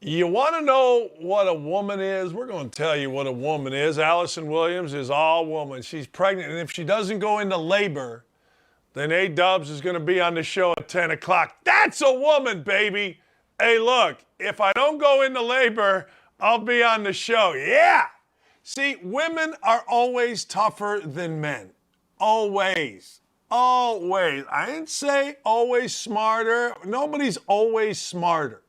You want to know what a woman is? We're going to tell you what a woman is. Allison Williams is all woman. She's pregnant, and if she doesn't go into labor, then A-Dubs is going to be on the show at 10 o'clock. That's a woman, baby. Hey, look, if I don't go into labor, I'll be on the show. Yeah. See, women are always tougher than men. Always. Always. I didn't say always smarter. Nobody's always smarter.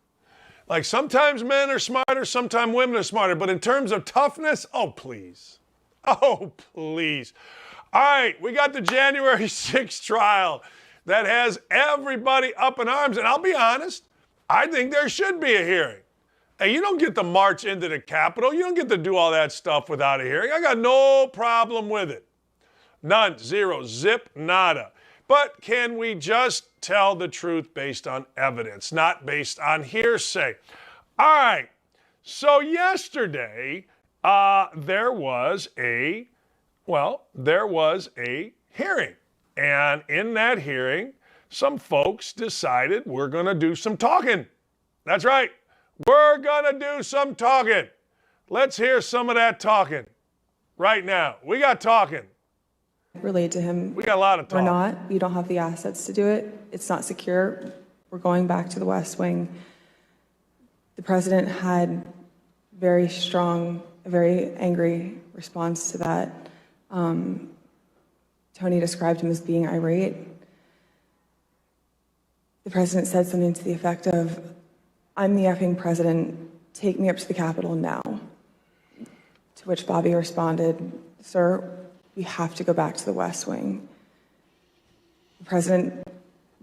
Like sometimes men are smarter, sometimes women are smarter. But in terms of toughness, oh, please. Oh, please. All right, we got the January 6th trial that has everybody up in arms. And I'll be honest, I think there should be a hearing. Hey, you don't get to march into the Capitol. You don't get to do all that stuff without a hearing. I got no problem with it. None, zero, zip, nada. But can we just tell the truth based on evidence, not based on hearsay? All right, so yesterday there was a hearing. And in that hearing, some folks decided we're going to do some talking. That's right. We're going to do some talking. Let's hear some of that talking right now. We got talking. Relayed to him. We got a lot of talk. We're not. You don't have the assets to do it. It's not secure. We're going back to the West Wing. The president had very strong, a very angry response to that. Tony described him as being irate. The president said something to the effect of, "I'm the effing president. Take me up to the Capitol now." To which Bobby responded, "Sir, we have to go back to the West Wing." The president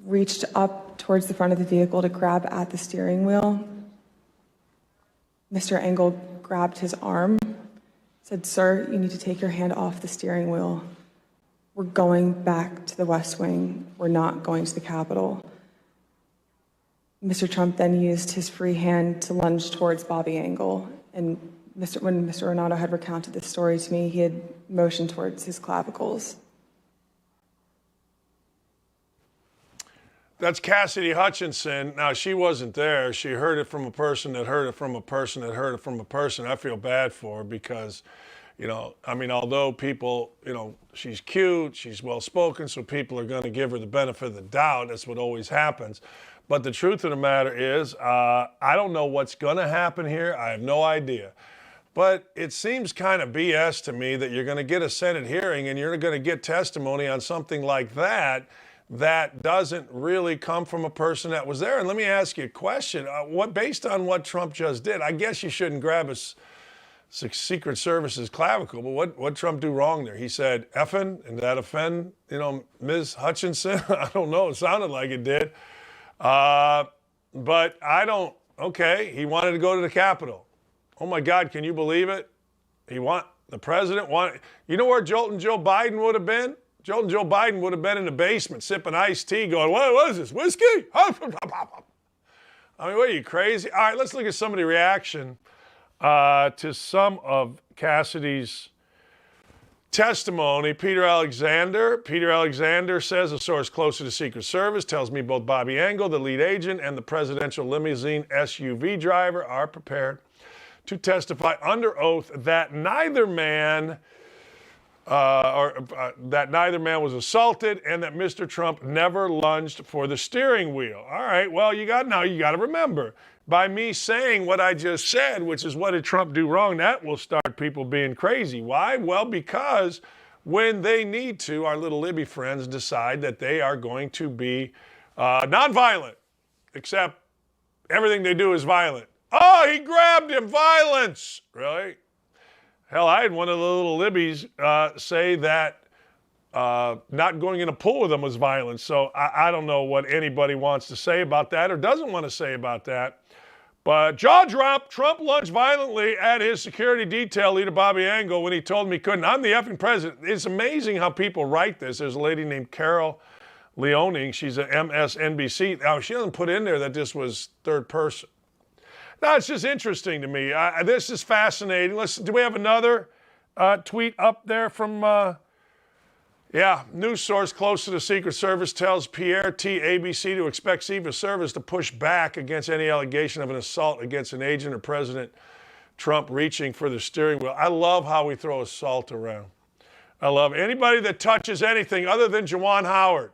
reached up towards the front of the vehicle to grab at the steering wheel. Mr. Engel grabbed his arm, said, "Sir, you need to take your hand off the steering wheel. We're going back to the West Wing. We're not going to the Capitol." Mr. Trump then used his free hand to lunge towards Bobby Engel, and when Mr. Renato had recounted this story to me, he had motioned towards his clavicles. That's Cassidy Hutchinson. Now, she wasn't there. She heard it from a person that heard it from a person that heard it from a person. I feel bad for her because, although people, she's cute, she's well-spoken, so people are going to give her the benefit of the doubt. That's what always happens. But the truth of the matter is, I don't know what's going to happen here. I have no idea. But it seems kind of BS to me that you're going to get a Senate hearing and you're going to get testimony on something like that that doesn't really come from a person that was there. And let me ask you a question. Based on what Trump just did, I guess you shouldn't grab a Secret Service's clavicle, but what Trump do wrong there? He said, effing, and that offend, Ms. Hutchinson? I don't know. It sounded like it did. But he wanted to go to the Capitol. Oh my God, can you believe it? The president wanted, you know where Joltin' Joe Biden would have been? Joltin' Joe Biden would have been in the basement sipping iced tea going, what is this, whiskey? I mean, what are you, crazy? All right, let's look at some of the reaction to some of Cassidy's testimony. Peter Alexander says a source close to the Secret Service tells me both Bobby Engel, the lead agent, and the presidential limousine SUV driver are prepared to testify under oath that neither man was assaulted and that Mr. Trump never lunged for the steering wheel. All right, well, you got to remember, by me saying what I just said, which is what did Trump do wrong, that will start people being crazy. Why? Well, because when they need to, our little Libby friends decide that they are going to be nonviolent, except everything they do is violent. Oh, he grabbed him, violence. Really? Hell, I had one of the little Libbies say that not going in a pool with them was violence. So I don't know what anybody wants to say about that or doesn't want to say about that. But jaw drop, Trump lunged violently at his security detail leader, Bobby Engel, when he told him he couldn't. I'm the effing president. It's amazing how people write this. There's a lady named Carol Leoning. She's an MSNBC. Now, she doesn't put in there that this was third person. No, it's just interesting to me. This is fascinating. Do we have another tweet up there from, Yeah, news source close to the Secret Service tells Pierre T. ABC to expect Secret Service to push back against any allegation of an assault against an agent or President Trump reaching for the steering wheel. I love how we throw assault around. I love anybody that touches anything other than Juwan Howard.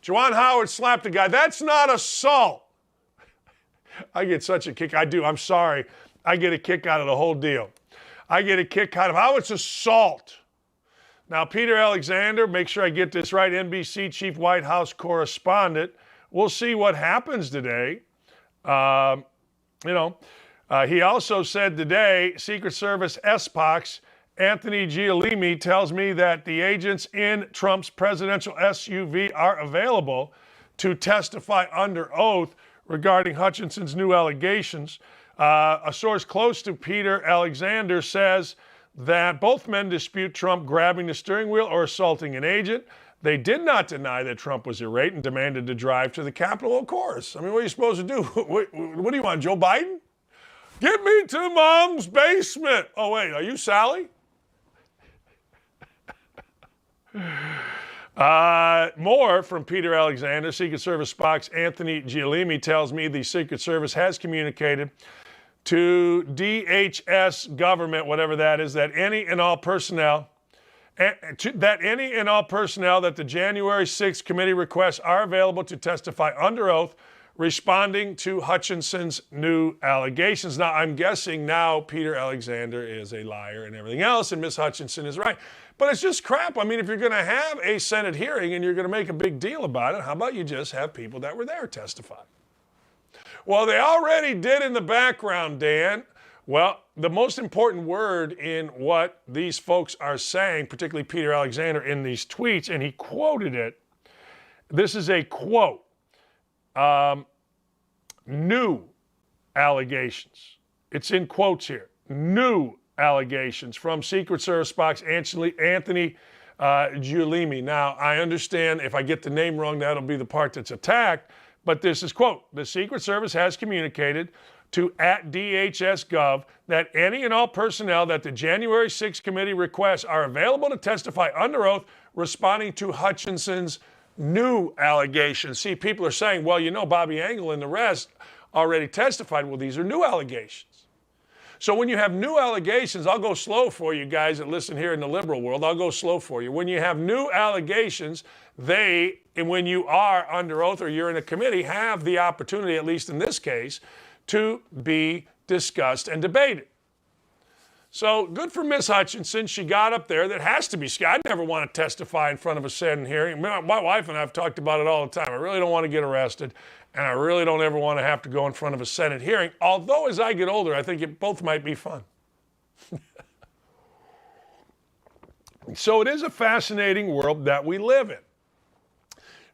Juwan Howard slapped a guy. That's not assault. I get such a kick. I do. I'm sorry. I get a kick out of the whole deal. I get a kick out of how it's assault. Now, Peter Alexander, make sure I get this right, NBC chief White House correspondent. We'll see what happens today. He also said today, Secret Service SPOX, Anthony Giolimi, tells me that the agents in Trump's presidential SUV are available to testify under oath regarding Hutchinson's new allegations. A source close to Peter Alexander says that both men dispute Trump grabbing the steering wheel or assaulting an agent. They did not deny that Trump was irate and demanded to drive to the Capitol, of course. I mean, what are you supposed to do? What do you want, Joe Biden? Get me to Mom's basement. Oh, wait, are you Sally? More from Peter Alexander. Secret Service Spock's Anthony Giolimi tells me the Secret Service has communicated to DHS government, whatever that is, that any and all personnel that the January 6th committee requests are available to testify under oath responding to Hutchinson's new allegations. Now, I'm guessing now Peter Alexander is a liar and everything else, and Ms. Hutchinson is right. But it's just crap. I mean, if you're going to have a Senate hearing and you're going to make a big deal about it, how about you just have people that were there testify? Well, they already did in the background, Dan. Well, the most important word in what these folks are saying, particularly Peter Alexander in these tweets, and he quoted it. This is a quote. New allegations. It's in quotes here. New allegations from Secret Service Spock's Anthony Giolimi. Now, I understand if I get the name wrong, that'll be the part that's attacked. But this is, quote, the Secret Service has communicated to @DHS.gov that any and all personnel that the January 6th committee requests are available to testify under oath responding to Hutchinson's new allegations. See, people are saying, well, you know, Bobby Engel and the rest already testified. Well, these are new allegations. So when you have new allegations, I'll go slow for you guys that listen here in the liberal world. I'll go slow for you. When you have new allegations, and when you are under oath or you're in a committee, have the opportunity, at least in this case, to be discussed and debated. So good for Ms. Hutchinson. She got up there. That has to be scary. I never want to testify in front of a Senate hearing. My wife and I have talked about it all the time. I really don't want to get arrested, and I really don't ever want to have to go in front of a Senate hearing. Although as I get older, I think it both might be fun. So it is a fascinating world that we live in.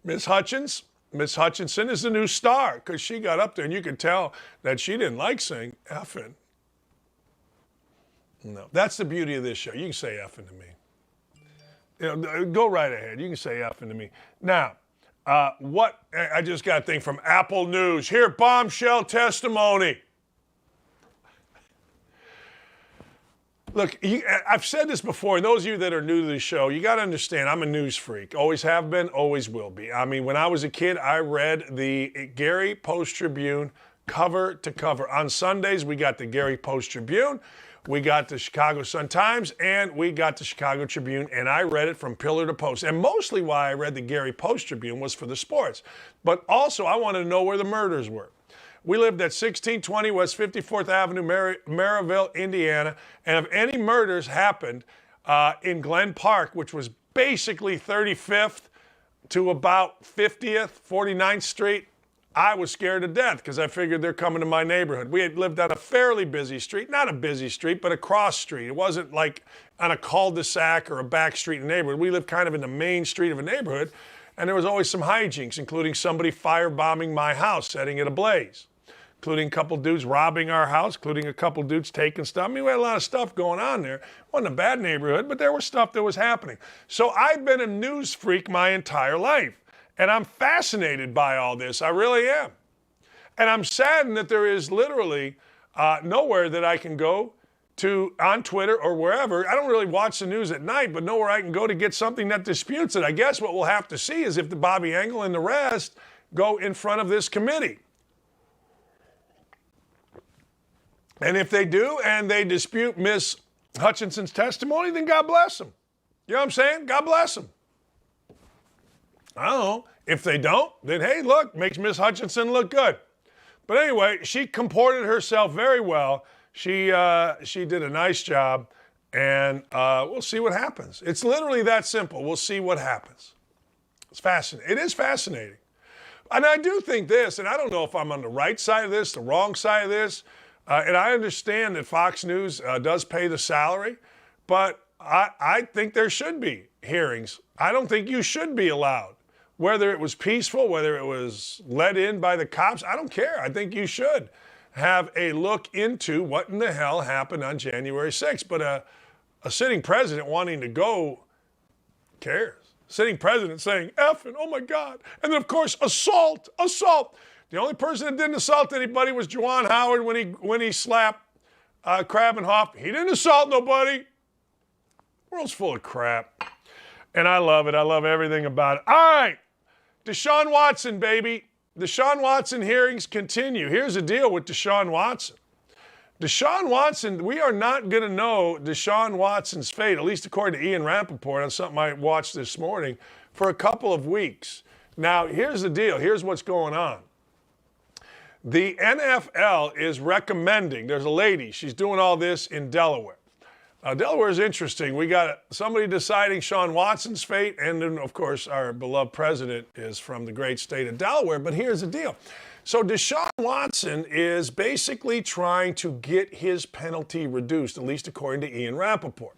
Ms. Hutchinson is the new star because she got up there, and you could tell that she didn't like saying effing. No, that's the beauty of this show. You can say effing to me. You know, go right ahead. You can say effing to me. Now, I just got a thing from Apple News. Here, bombshell testimony. Look, I've said this before, and those of you that are new to the show, you got to understand, I'm a news freak. Always have been, always will be. I mean, when I was a kid, I read the Gary Post-Tribune cover to cover. On Sundays, we got the Gary Post-Tribune, we got the Chicago Sun-Times, and we got the Chicago Tribune, and I read it from pillar to post. And mostly why I read the Gary Post-Tribune was for the sports. But also, I wanted to know where the murders were. We lived at 1620 West 54th Avenue, Maryville, Indiana, and if any murders happened in Glen Park, which was basically 35th to about 50th, 49th Street, I was scared to death because I figured they're coming to my neighborhood. We had lived on a fairly busy street, not a busy street, but a cross street. It wasn't like on a cul-de-sac or a back street in a neighborhood. We lived kind of in the main street of a neighborhood, and there was always some hijinks, including somebody firebombing my house, setting it ablaze, including a couple dudes robbing our house, including a couple dudes taking stuff. I mean, we had a lot of stuff going on there. It wasn't a bad neighborhood, but there was stuff that was happening. So I've been a news freak my entire life. And I'm fascinated by all this. I really am. And I'm saddened that there is literally nowhere that I can go on Twitter or wherever. I don't really watch the news at night, but know where I can go to get something that disputes it. I guess what we'll have to see is if the Bobby Engel and the rest go in front of this committee. And if they do and they dispute Miss Hutchinson's testimony, then God bless them. You know what I'm saying? God bless them. I don't know. If they don't, then hey, look, makes Miss Hutchinson look good. But anyway, she comported herself very well. She did a nice job, and we'll see what happens. It's literally that simple. We'll see what happens. It's fascinating. It is fascinating. And I do think this, and I don't know if I'm on the right side of this, the wrong side of this, and I understand that Fox News does pay the salary, but I think there should be hearings. I don't think you should be allowed. Whether it was peaceful, whether it was let in by the cops, I don't care. I think you should have a look into what in the hell happened on January 6th. But a sitting president wanting to go cares. Sitting president saying, effing, oh my God. And then, of course, assault. The only person that didn't assault anybody was Juwan Howard when he slapped Krabenhoff. He didn't assault nobody. The world's full of crap. And I love it. I love everything about it. All right. Deshaun Watson, baby. Deshaun Watson hearings continue. Here's the deal with Deshaun Watson. Deshaun Watson, we are not going to know Deshaun Watson's fate, at least according to Ian Rappaport on something I watched this morning, for a couple of weeks. Now, here's the deal. Here's what's going on. The NFL is recommending, there's a lady, she's doing all this in Delaware. Delaware is interesting. We got somebody deciding Deshaun Watson's fate, and then, of course, our beloved president is from the great state of Delaware. But here's the deal. So Deshaun Watson is basically trying to get his penalty reduced, at least according to Ian Rappaport.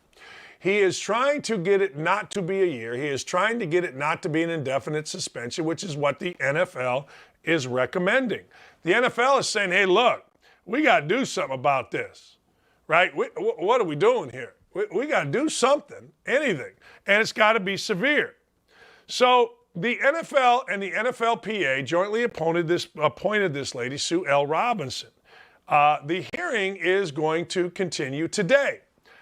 He is trying to get it not to be a year. He is trying to get it not to be an indefinite suspension, which is what the NFL is recommending. The NFL is saying, hey, look, we got to do something about this. Right? What are we doing here? We got to do something, anything, and it's got to be severe. So the NFL and the NFLPA jointly appointed this lady, Sue L. Robinson. The hearing is going to continue today.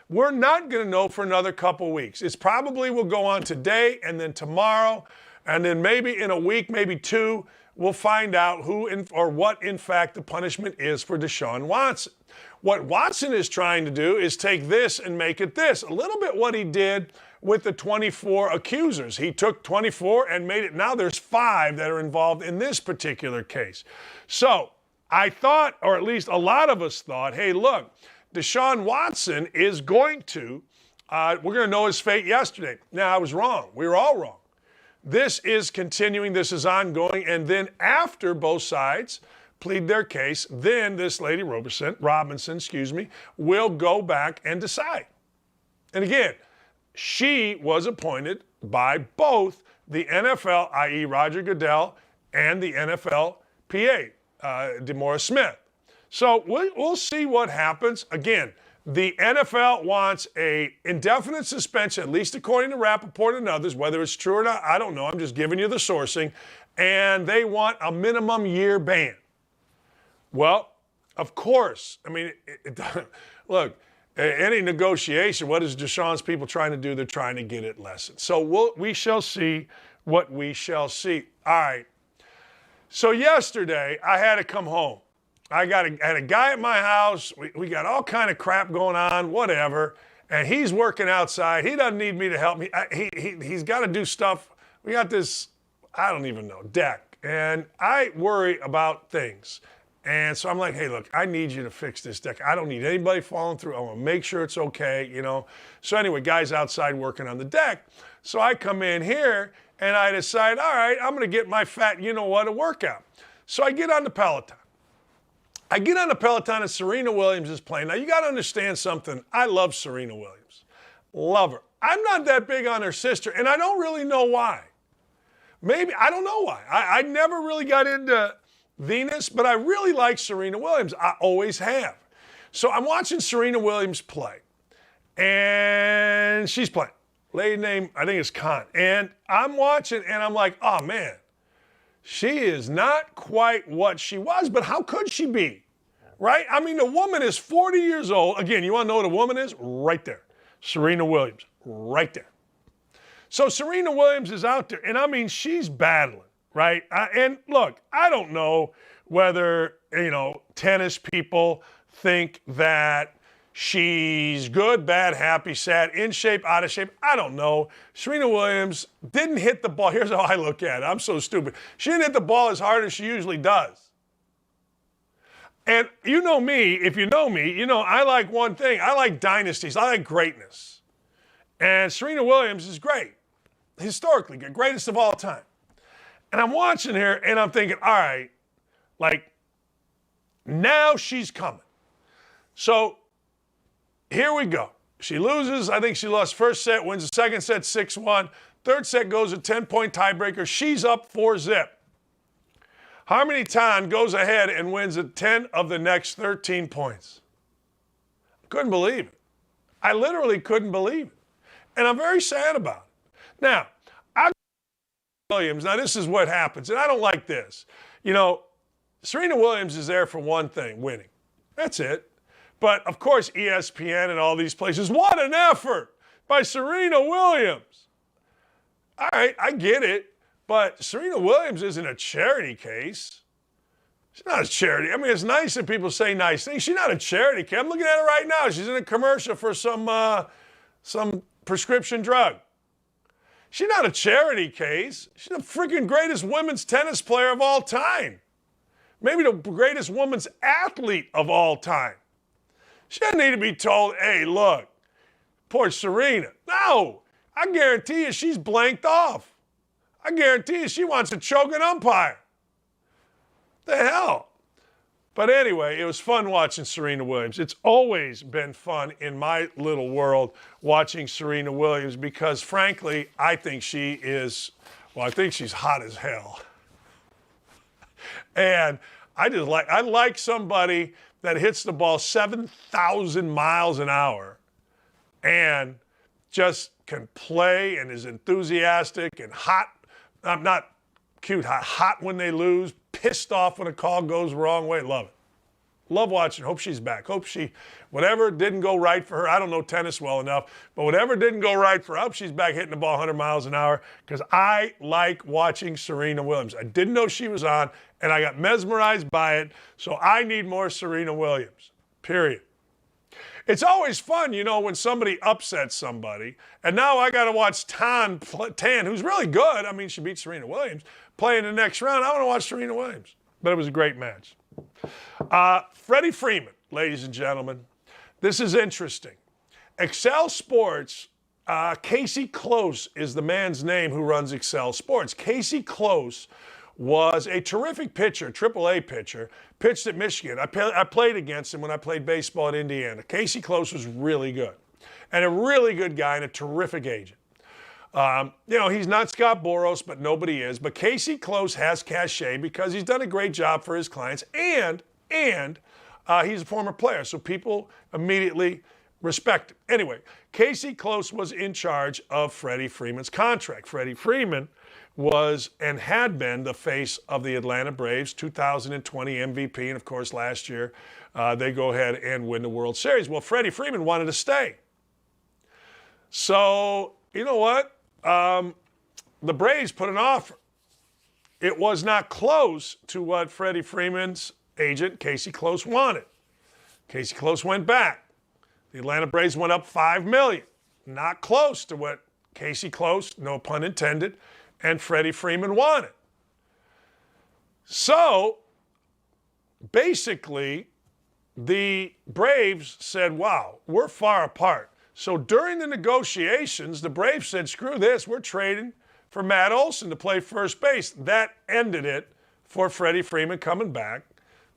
We're not going to know for another couple weeks. It's probably will go on today and then tomorrow, and then maybe in a week, maybe two, we'll find out who or what, in fact, the punishment is for Deshaun Watson. What Watson is trying to do is take this and make it this. A little bit what he did with the 24 accusers. He took 24 and made it, now there's 5 that are involved in this particular case. So I thought, or at least a lot of us thought, hey, look, Deshaun Watson is going to, we're going to know his fate yesterday. Now, I was wrong. We were all wrong. This is continuing. This is ongoing. And then after both sides plead their case, then this lady Robinson, will go back and decide. And again, she was appointed by both the NFL, i.e. Roger Goodell, and the NFLPA, DeMaurice Smith. So we'll see what happens. Again, the NFL wants a indefinite suspension, at least according to Rappaport and others. Whether it's true or not, I don't know. I'm just giving you the sourcing. And they want a minimum year ban. Well, of course. I mean, look, any negotiation, what is Deshaun's people trying to do? They're trying to get it lessened. So we shall see what we shall see. All right. So yesterday, I had to come home. I had a guy at my house. We got all kind of crap going on, whatever. And he's working outside. He doesn't need me to help me. He's got to do stuff. We got this, I don't even know, deck. And I worry about things. And so I'm like, hey, look, I need you to fix this deck. I don't need anybody falling through. I want to make sure it's okay, you know. So anyway, guys outside working on the deck. So I come in here and I decide, all right, I'm going to get my fat, you know what, a workout. So I get on the Peloton. And Serena Williams is playing. Now, you got to understand something. I love Serena Williams. Love her. I'm not that big on her sister, and I don't really know why. Maybe, I don't know why. I never really got into Venus, but I really like Serena Williams. I always have. So I'm watching Serena Williams play, and she's playing. Lady name, I think it's Khan. And I'm watching, and I'm like, oh, man, she is not quite what she was, but how could she be? right? I mean, the woman is 40 years old. Again, you want to know what a woman is? Right there. Serena Williams, right there. So Serena Williams is out there, and I mean, she's battling, right? And look, I don't know whether, tennis people think that she's good, bad, happy, sad, in shape, out of shape. I don't know. Serena Williams didn't hit the ball. Here's how I look at it. I'm so stupid. She didn't hit the ball as hard as she usually does. And you know me, if you know me, I like one thing. I like dynasties. I like greatness. And Serena Williams is great. Historically good. Greatest of all time. And I'm watching her and I'm thinking, all right, now she's coming. So here we go. She loses. I think she lost first set, wins the second set 6-1. Third set goes a 10-point tiebreaker. She's up 4-0. Harmony Tan goes ahead and wins 10 of the next 13 points. Couldn't believe it. I literally couldn't believe it. And I'm very sad about it. Now, Williams, now this is what happens, and I don't like this. Serena Williams is there for one thing, winning. That's it. But, of course, ESPN and all these places, what an effort by Serena Williams. All right, I get it, but Serena Williams isn't a charity case. She's not a charity. I mean, it's nice that people say nice things. She's not a charity case. I'm looking at her right now. She's in a commercial for some prescription drug. She's not a charity case. She's the freaking greatest women's tennis player of all time. Maybe the greatest women's athlete of all time. She doesn't need to be told, hey, look, poor Serena. No, I guarantee you she's blanked off. I guarantee you she wants to choke an umpire. The hell? But anyway, it was fun watching Serena Williams. It's always been fun in my little world watching Serena Williams because, frankly, I think she's hot as hell. And I like somebody that hits the ball 7,000 miles an hour and just can play and is enthusiastic and hot. Not cute, hot when they lose, pissed off when a call goes the wrong way. Love it. Love watching. Hope she's back. Whatever didn't go right for her, I don't know tennis well enough, but whatever didn't go right for her, I hope she's back hitting the ball 100 miles an hour because I like watching Serena Williams. I didn't know she was on, and I got mesmerized by it, so I need more Serena Williams, period. It's always fun, when somebody upsets somebody, and now I got to watch Tan, who's really good. I mean, she beat Serena Williams, play in the next round. I want to watch Serena Williams, but it was a great match. Freddie Freeman, ladies and gentlemen. This is interesting. Excel Sports, Casey Close is the man's name who runs Excel Sports. Casey Close was a terrific pitcher, AAA pitcher, pitched at Michigan. I played against him when I played baseball at Indiana. Casey Close was really good and a really good guy and a terrific agent. He's not Scott Boras, but nobody is. But Casey Close has cachet because he's done a great job for his clients and he's a former player, so people immediately respect him. Anyway, Casey Close was in charge of Freddie Freeman's contract. Freddie Freeman was and had been the face of the Atlanta Braves, 2020 MVP, and of course last year they go ahead and win the World Series. Well, Freddie Freeman wanted to stay. So, you know what? The Braves put an offer. It was not close to what Freddie Freeman's agent, Casey Close, wanted. Casey Close went back. The Atlanta Braves went up $5 million. Not close to what Casey Close, no pun intended, and Freddie Freeman wanted. So, basically, the Braves said, wow, we're far apart. So during the negotiations, the Braves said, screw this, we're trading for Matt Olson to play first base. That ended it for Freddie Freeman coming back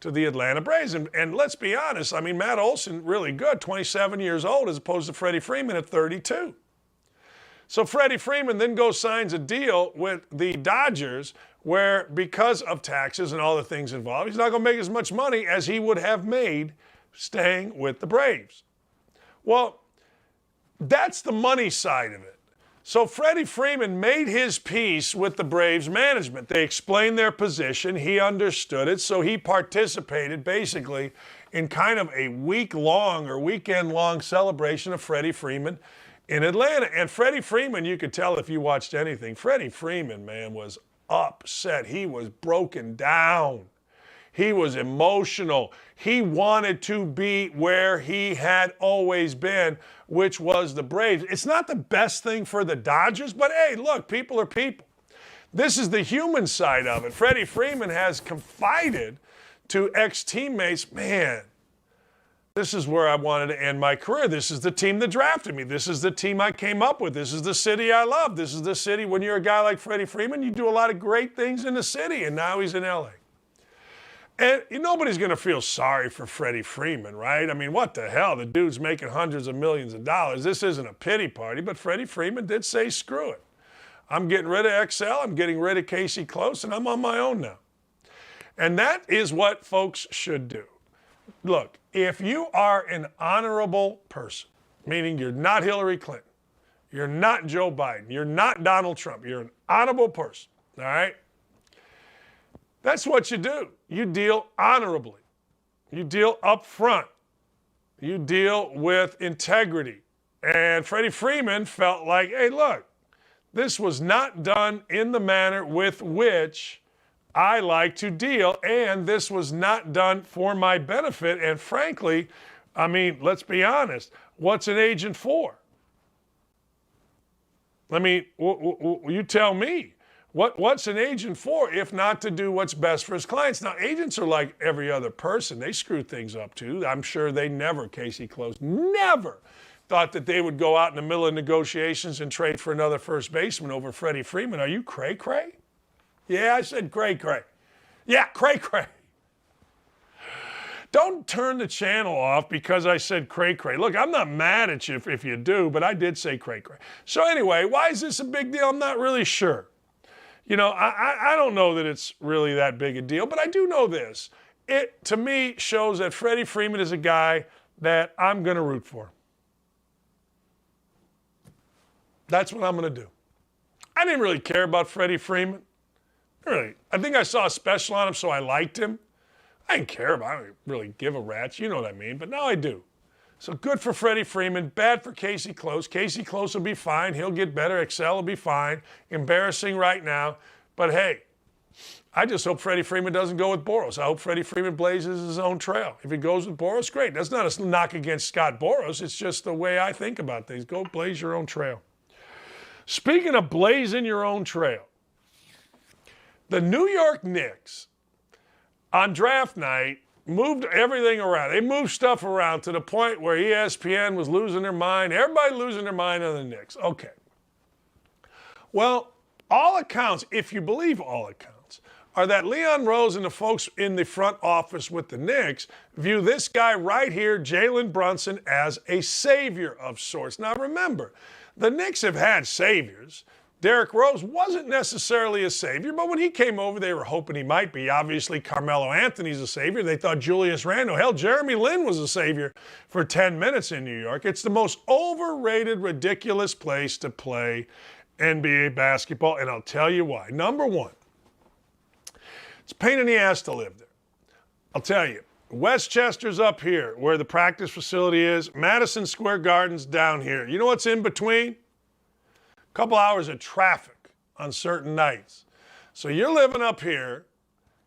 to the Atlanta Braves. And let's be honest, I mean, Matt Olson, really good, 27 years old as opposed to Freddie Freeman at 32. So Freddie Freeman then goes signs a deal with the Dodgers where because of taxes and all the things involved, he's not going to make as much money as he would have made staying with the Braves. Well, that's the money side of it. So Freddie Freeman made his peace with the Braves management. They explained their position. He understood it. So he participated basically in kind of a week-long or weekend-long celebration of Freddie Freeman in Atlanta. And Freddie Freeman, you could tell if you watched anything, Freddie Freeman, man, was upset. He was broken down. He was emotional. He wanted to be where he had always been, which was the Braves. It's not the best thing for the Dodgers, but hey, look, people are people. This is the human side of it. Freddie Freeman has confided to ex-teammates, man, this is where I wanted to end my career. This is the team that drafted me. This is the team I came up with. This is the city I love. This is the city, when you're a guy like Freddie Freeman, you do a lot of great things in the city, and now he's in LA. And nobody's going to feel sorry for Freddie Freeman, right? I mean, what the hell? The dude's making hundreds of millions of dollars. This isn't a pity party, but Freddie Freeman did say, screw it. I'm getting rid of XL, I'm getting rid of Casey Close, and I'm on my own now. And that is what folks should do. Look, if you are an honorable person, meaning you're not Hillary Clinton, you're not Joe Biden, you're not Donald Trump, you're an honorable person, all right? That's what you do. You deal honorably. You deal up front. You deal with integrity. And Freddie Freeman felt like, hey, look, this was not done in the manner with which I like to deal, and this was not done for my benefit. And frankly, I mean, let's be honest, what's an agent for? I mean, you tell me. What's an agent for if not to do what's best for his clients? Now, agents are like every other person. They screw things up too. I'm sure they never, Casey Close, never thought that they would go out in the middle of negotiations and trade for another first baseman over Freddie Freeman. Are you cray-cray? Yeah, I said cray-cray. Yeah, cray-cray. Don't turn the channel off because I said cray-cray. Look, I'm not mad at you if you do, but I did say cray-cray. So anyway, why is this a big deal? I'm not really sure. You know, I don't know that it's really that big a deal, but I do know this. It, to me, shows that Freddie Freeman is a guy that I'm going to root for. That's what I'm going to do. I didn't really care about Freddie Freeman. Really. I think I saw a special on him, so I liked him. I didn't care about him. I didn't really give a rat's. You know what I mean. But now I do. So good for Freddie Freeman. Bad for Casey Close. Casey Close will be fine. He'll get better. Excel will be fine. Embarrassing right now. But hey, I just hope Freddie Freeman doesn't go with Boros. I hope Freddie Freeman blazes his own trail. If he goes with Boros, great. That's not a knock against Scott Boros. It's just the way I think about things. Go blaze your own trail. Speaking of blazing your own trail, the New York Knicks on draft night moved everything around. They moved stuff around to the point where ESPN was losing their mind. Everybody losing their mind on the Knicks. Okay. Well, all accounts, if you believe all accounts, are that Leon Rose and the folks in the front office with the Knicks view this guy right here, Jalen Brunson, as a savior of sorts. Now remember, the Knicks have had saviors. Derrick Rose wasn't necessarily a savior, but when he came over, they were hoping he might be. Obviously, Carmelo Anthony's a savior. They thought Julius Randle. Hell, Jeremy Lin was a savior for 10 minutes in New York. It's the most overrated, ridiculous place to play NBA basketball, and I'll tell you why. Number one, it's a pain in the ass to live there. I'll tell you. Westchester's up here, where the practice facility is. Madison Square Garden's down here. You know what's in between? Couple hours of traffic on certain nights. So you're living up here.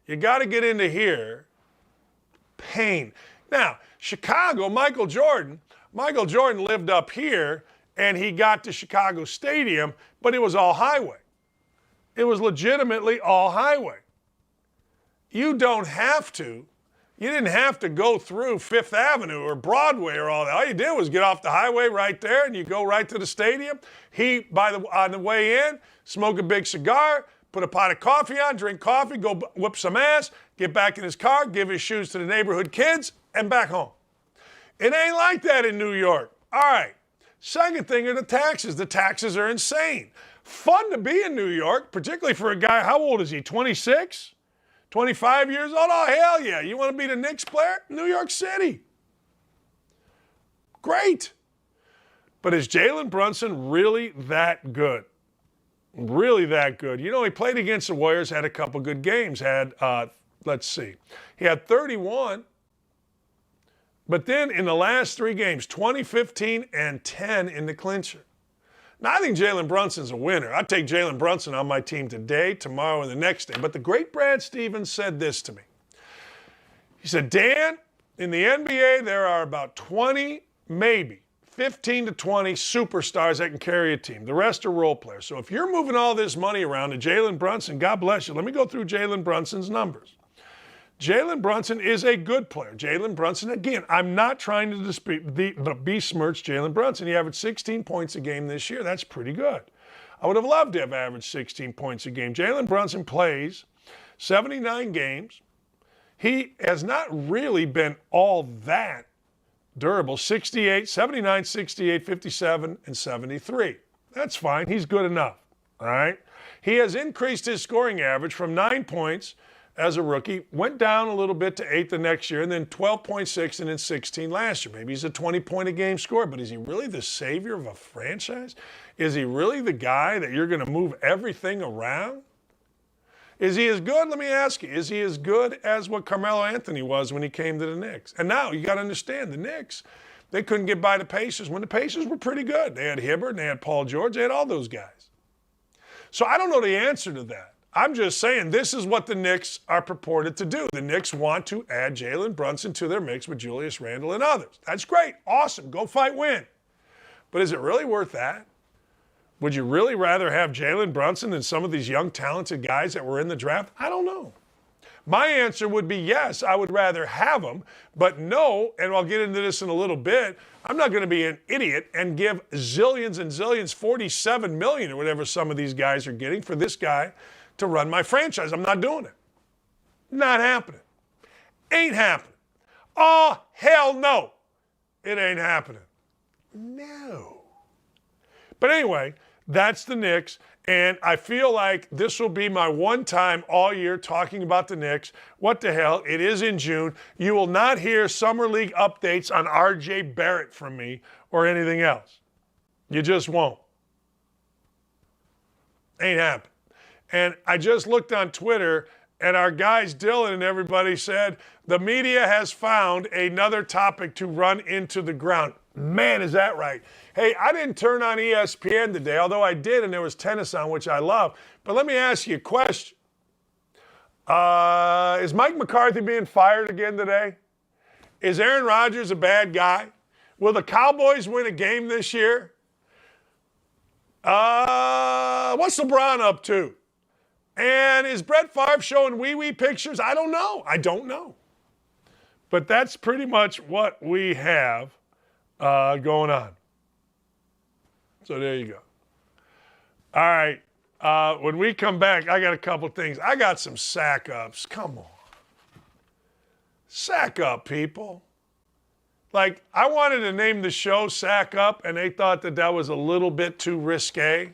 You got to get into here. Pain. Now, Chicago, Michael Jordan lived up here, and he got to Chicago Stadium, but it was all highway. It was legitimately all highway. You don't have to. You didn't have to go through Fifth Avenue or Broadway or all that. All you did was get off the highway right there and you go right to the stadium. On the way in, smoke a big cigar, put a pot of coffee on, drink coffee, go whip some ass, get back in his car, give his shoes to the neighborhood kids, and back home. It ain't like that in New York. All right. Second thing are the taxes. The taxes are insane. Fun to be in New York, particularly for a guy, how old is he, 26? 25 years old? Oh, hell yeah. You want to be the Knicks player? New York City. Great. But is Jalen Brunson really that good? Really that good? You know, he played against the Warriors, had a couple good games. Let's see. He had 31. But then in the last 3 games, 20, 15, and 10 in the clincher. Now, I think Jalen Brunson's a winner. I'd take Jalen Brunson on my team today, tomorrow, and the next day. But the great Brad Stevens said this to me. He said, Dan, in the NBA, there are about 20, maybe 15 to 20 superstars that can carry a team. The rest are role players. So if you're moving all this money around to Jalen Brunson, God bless you. Let me go through Jalen Brunson's numbers. Jalen Brunson is a good player. Jalen Brunson, again, I'm not trying to besmirch Jalen Brunson. He averaged 16 points a game this year. That's pretty good. I would have loved to have averaged 16 points a game. Jalen Brunson plays 79 games. He has not really been all that durable. 68, 79, 68, 57, and 73. That's fine. He's good enough. All right? He has increased his scoring average from 9 points as a rookie, went down a little bit to 8 the next year, and then 12.6 and then 16 last year. Maybe he's a 20-point-a-game scorer, but is he really the savior of a franchise? Is he really the guy that you're going to move everything around? Is he as good? Let me ask you, is he as good as what Carmelo Anthony was when he came to the Knicks? And now you got to understand, the Knicks, they couldn't get by the Pacers when the Pacers were pretty good. They had Hibbert, and they had Paul George, they had all those guys. So I don't know the answer to that. I'm just saying this is what the Knicks are purported to do. The Knicks want to add Jalen Brunson to their mix with Julius Randle and others. That's great. Awesome. Go fight, win. But is it really worth that? Would you really rather have Jalen Brunson than some of these young, talented guys that were in the draft? I don't know. My answer would be yes, I would rather have him, but no, and I'll get into this in a little bit, I'm not going to be an idiot and give zillions and zillions, 47 million or whatever some of these guys are getting for this guy to run my franchise. I'm not doing it. Not happening. Ain't happening. Oh, hell no. It ain't happening. No. But anyway, that's the Knicks, and I feel like this will be my one time all year talking about the Knicks. What the hell? It is in June. You will not hear Summer League updates on R.J. Barrett from me or anything else. You just won't. Ain't happening. And I just looked on Twitter, and our guys, Dylan and everybody, said the media has found another topic to run into the ground. Man, is that right? Hey, I didn't turn on ESPN today, although I did, and there was tennis on, which I love. But let me ask you a question. Is Mike McCarthy being fired again today? Is Aaron Rodgers a bad guy? Will the Cowboys win a game this year? What's LeBron up to? And is Brett Favre showing wee-wee pictures? I don't know. I don't know. But that's pretty much what we have going on. So there you go. All right. When we come back, I got a couple things. I got some sack ups. Come on. Sack up, people. Like, I wanted to name the show Sack Up, and they thought that that was a little bit too risque.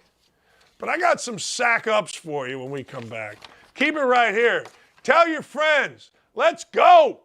But I got some sack ups for you when we come back. Keep it right here. Tell your friends. Let's go.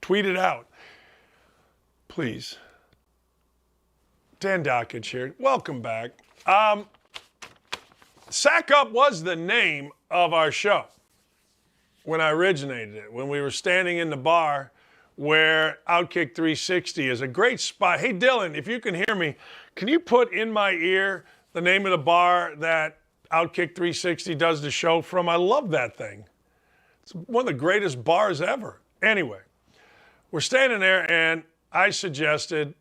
Tweet it out. Please. Dan Dockage here. Welcome back. Sack Up was the name of our show when I originated it, when we were standing in the bar where Outkick 360 is a great spot. Hey, Dylan, if you can hear me, can you put in my ear the name of the bar that Outkick 360 does the show from? I love that thing. It's one of the greatest bars ever. Anyway, we're standing there, and I suggested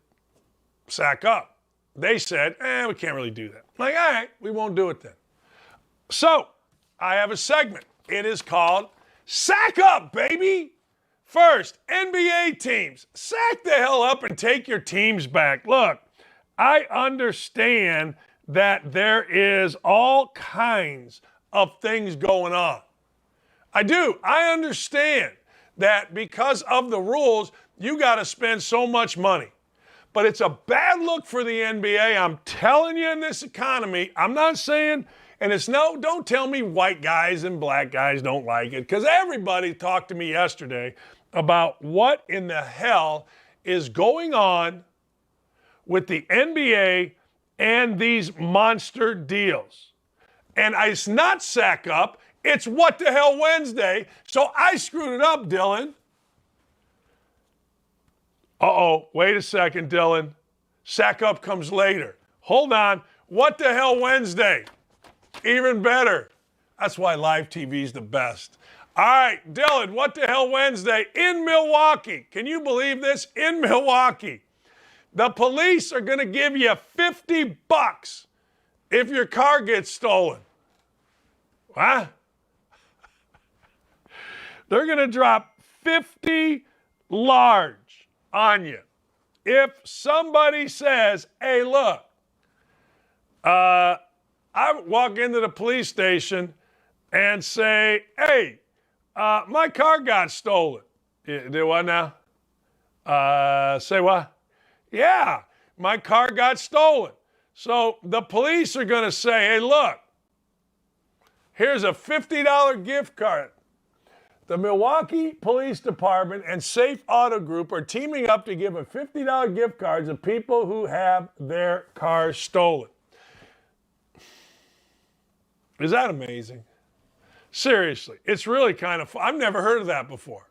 Sack Up. They said, we can't really do that. I'm like, all right, we won't do it then. So, I have a segment. It is called Sack Up, baby! First, NBA teams, sack the hell up and take your teams back. Look, I understand that there is all kinds of things going on. I do. I understand that because of the rules, you got to spend so much money. But it's a bad look for the NBA. I'm telling you, in this economy, I'm not saying, and it's no, don't tell me white guys and black guys don't like it, because everybody talked to me yesterday about what in the hell is going on with the NBA and these monster deals. And it's not Sack Up, it's What the Hell Wednesday. So I screwed it up, Dylan. Uh-oh, wait a second, Dylan. Sack Up comes later. Hold on. What the Hell Wednesday? Even better. That's why live TV is the best. All right, Dylan, What the Hell Wednesday in Milwaukee. Can you believe this? In Milwaukee. The police are going to give you $50 if your car gets stolen. What? They're going to drop 50 large on you. If somebody says, hey, look, I walk into the police station and say, hey, my car got stolen. Do what now? Say what? Yeah, my car got stolen. So the police are going to say, hey, look, here's a $50 gift card. The Milwaukee Police Department and Safe Auto Group are teaming up to give a $50 gift card to people who have their cars stolen. Is that amazing? Seriously, it's really kind of fun. I've never heard of that before.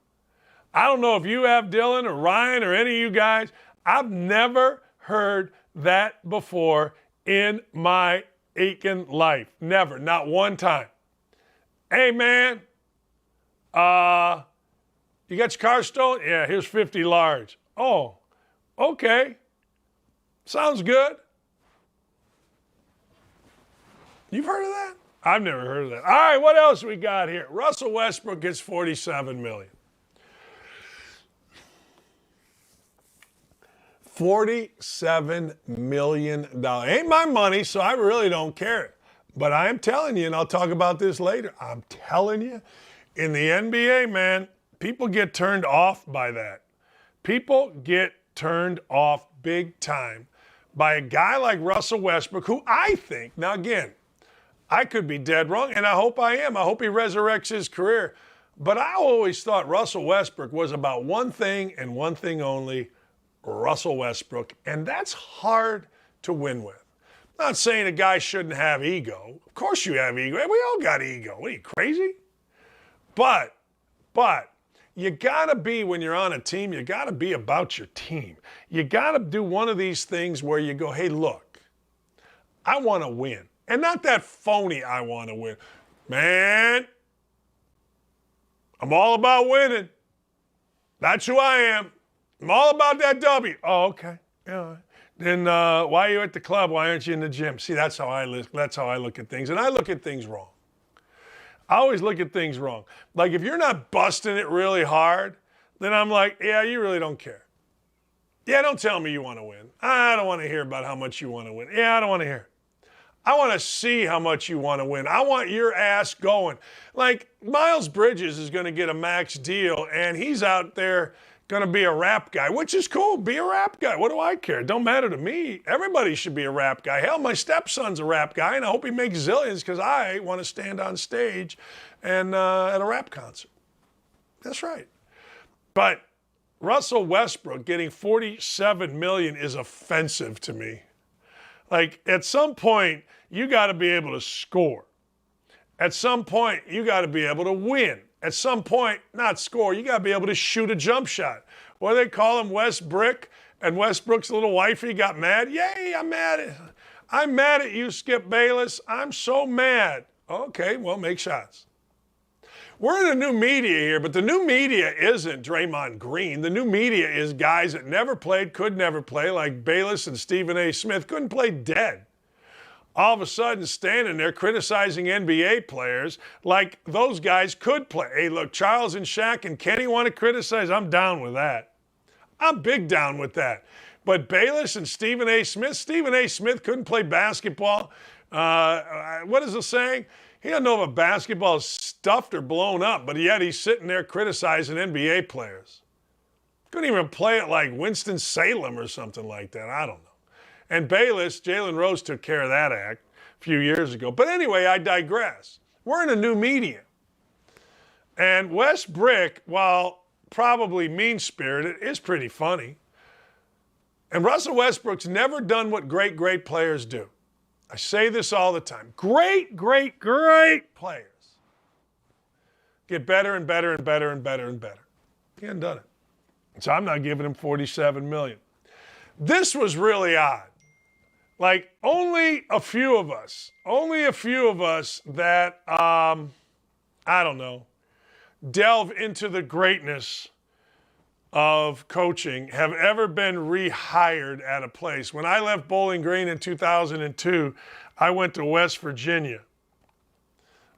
I don't know if you have, Dylan or Ryan or any of you guys. I've never heard that before in my aching life. Never, not one time. Hey, man, you got your car stolen? Yeah, here's 50 large. Oh, okay. Sounds good. You've heard of that? I've never heard of that. All right, what else we got here? Russell Westbrook gets $47 million. $47 million. Ain't my money, so I really don't care. But I am telling you, and I'll talk about this later, I'm telling you, in the NBA, man, people get turned off by that. People get turned off big time by a guy like Russell Westbrook, who I think, now again, I could be dead wrong, and I hope I am. I hope he resurrects his career. But I always thought Russell Westbrook was about one thing and one thing only, Russell Westbrook, and that's hard to win with. I'm not saying a guy shouldn't have ego. Of course you have ego. We all got ego. What are you, crazy? But you got to be, when you're on a team, you got to be about your team. You got to do one of these things where you go, hey, look, I want to win. And not that phony I want to win. Man, I'm all about winning. That's who I am. I'm all about that W. Oh, okay. Yeah. Then why are you at the club? Why aren't you in the gym? See, that's how I look at things. And I look at things wrong. I always look at things wrong. Like, if you're not busting it really hard, then I'm like, yeah, you really don't care. Yeah, don't tell me you want to win. I don't want to hear about how much you want to win. Yeah, I don't want to hear. I want to see how much you want to win. I want your ass going. Like, Miles Bridges is going to get a max deal, and he's out there going to be a rap guy, which is cool. Be a rap guy. What do I care? It don't matter to me. Everybody should be a rap guy. Hell, my stepson's a rap guy, and I hope he makes zillions because I want to stand on stage and at a rap concert. That's right. But Russell Westbrook getting $47 million is offensive to me. Like, at some point, you got to be able to score. At some point, you got to be able to win. At some point, not score, you got to be able to shoot a jump shot. What do they call him, Westbrook? And Westbrook's little wifey got mad. Yay, I'm mad at you, Skip Bayless. I'm so mad. Okay, well, make shots. We're in a new media here, but the new media isn't Draymond Green. The new media is guys that never played, could never play, like Bayless and Stephen A. Smith, couldn't play dead. All of a sudden standing there criticizing NBA players like those guys could play. Hey, look, Charles and Shaq and Kenny want to criticize. I'm down with that. I'm big down with that. But Bayless and Stephen A. Smith couldn't play basketball. What is the saying? He doesn't know if a basketball is stuffed or blown up, but yet he's sitting there criticizing NBA players. Couldn't even play it like Winston-Salem or something like that. I don't know. And Bayless, Jalen Rose took care of that act a few years ago. But anyway, I digress. We're in a new medium. And Westbrook, while probably mean-spirited, is pretty funny. And Russell Westbrook's never done what great players do. I say this all the time. Great players get better and better and better and better and better. He hasn't done it. So I'm not giving him $47 million. This was really odd. Like, only a few of us that, I don't know, delve into the greatness of coaching have ever been rehired at a place. When I left Bowling Green in 2002, I went to West Virginia.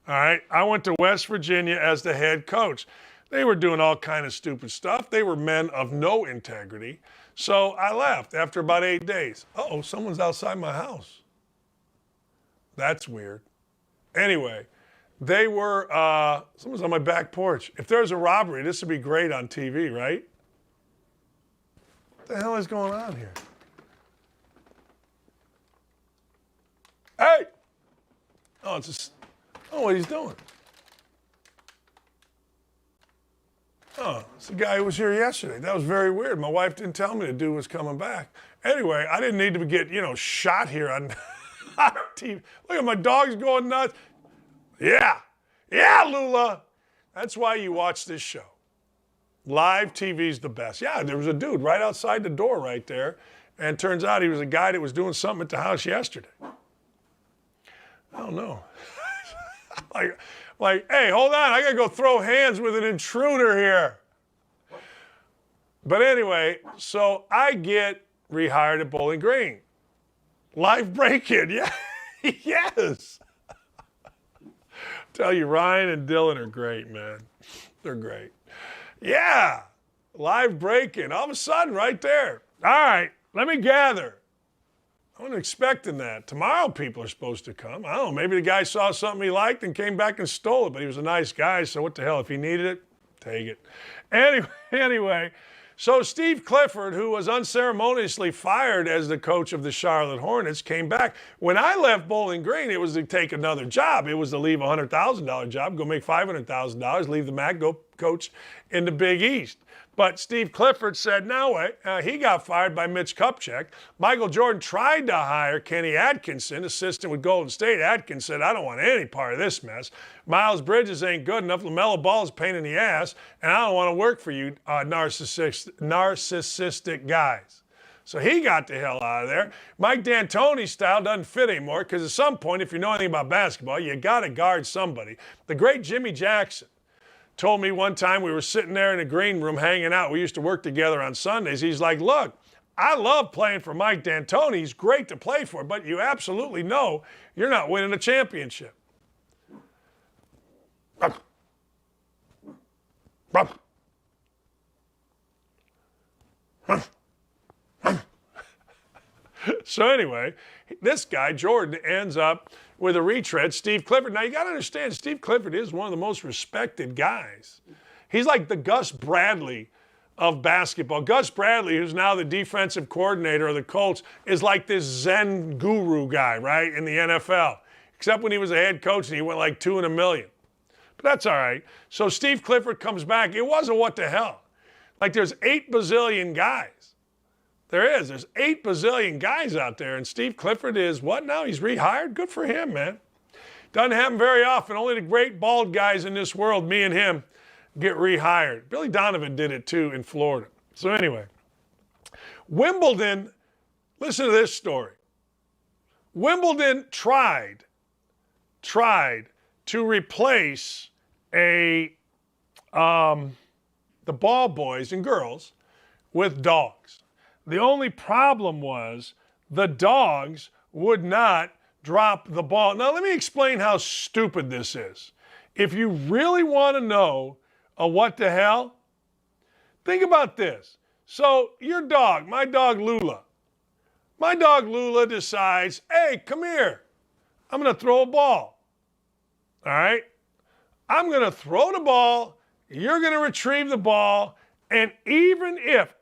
All right? I went to West Virginia as the head coach. They were doing all kind of stupid stuff. They were men of no integrity. So I left after about 8 days. Uh-oh, someone's outside my house. That's weird. Anyway, they were, someone's on my back porch. If there's a robbery, this would be great on TV, right? What the hell is going on here? Hey! Oh, it's just, oh, what he's doing. Oh, it's the guy who was here yesterday. That was very weird. My wife didn't tell me the dude was coming back. Anyway, I didn't need to get, shot here on TV. Look at my dog's going nuts. Yeah, Lula. That's why you watch this show. Live TV's the best. Yeah, there was a dude right outside the door right there, and turns out he was a guy that was doing something at the house yesterday. I don't know. Like, hey, hold on, I gotta go throw hands with an intruder here. But anyway, so I get rehired at Bowling Green. Live break-in, yeah, yes. Tell you, Ryan and Dylan are great, man. They're great. Yeah, live break-in. All of a sudden, right there. All right, let me gather. I wasn't expecting that. Tomorrow people are supposed to come. I don't know, maybe the guy saw something he liked and came back and stole it, but he was a nice guy, so what the hell? If he needed it, take it. Anyway, so Steve Clifford, who was unceremoniously fired as the coach of the Charlotte Hornets, came back. When I left Bowling Green, it was to take another job. It was to leave a $100,000 job, go make $500,000, leave the MAC, go coach in the Big East. But Steve Clifford said, no way. He got fired by Mitch Kupchak. Michael Jordan tried to hire Kenny Atkinson, assistant with Golden State. Atkins said, I don't want any part of this mess. Miles Bridges ain't good enough. LaMelo Ball is a pain in the ass. And I don't want to work for you narcissistic guys. So he got the hell out of there. Mike D'Antoni's style doesn't fit anymore because at some point, if you know anything about basketball, you got to guard somebody. The great Jimmy Jackson told me one time, we were sitting there in a green room hanging out. We used to work together on Sundays. He's like, look, I love playing for Mike D'Antoni. He's great to play for, but you absolutely know you're not winning a championship. So anyway, this guy, Jordan, ends up with a retread, Steve Clifford. Now, you got to understand, Steve Clifford is one of the most respected guys. He's like the Gus Bradley of basketball. Gus Bradley, who's now the defensive coordinator of the Colts, is like this Zen guru guy, right, in the NFL. Except when he was a head coach and he went like 2 in a million. But that's all right. So Steve Clifford comes back. It wasn't what the hell. Like there's 8 bazillion guys. There is. There's 8 bazillion guys out there, and Steve Clifford is what now? He's rehired? Good for him, man. Doesn't happen very often. Only the great bald guys in this world, me and him, get rehired. Billy Donovan did it too in Florida. So anyway, Wimbledon, listen to this story. Wimbledon tried to replace the ball boys and girls with dogs. The only problem was the dogs would not drop the ball. Now, let me explain how stupid this is. If you really want to know what the hell, think about this. So your dog, my dog Lula decides, hey, come here. I'm going to throw a ball. All right? I'm going to throw the ball. You're going to retrieve the ball. And even if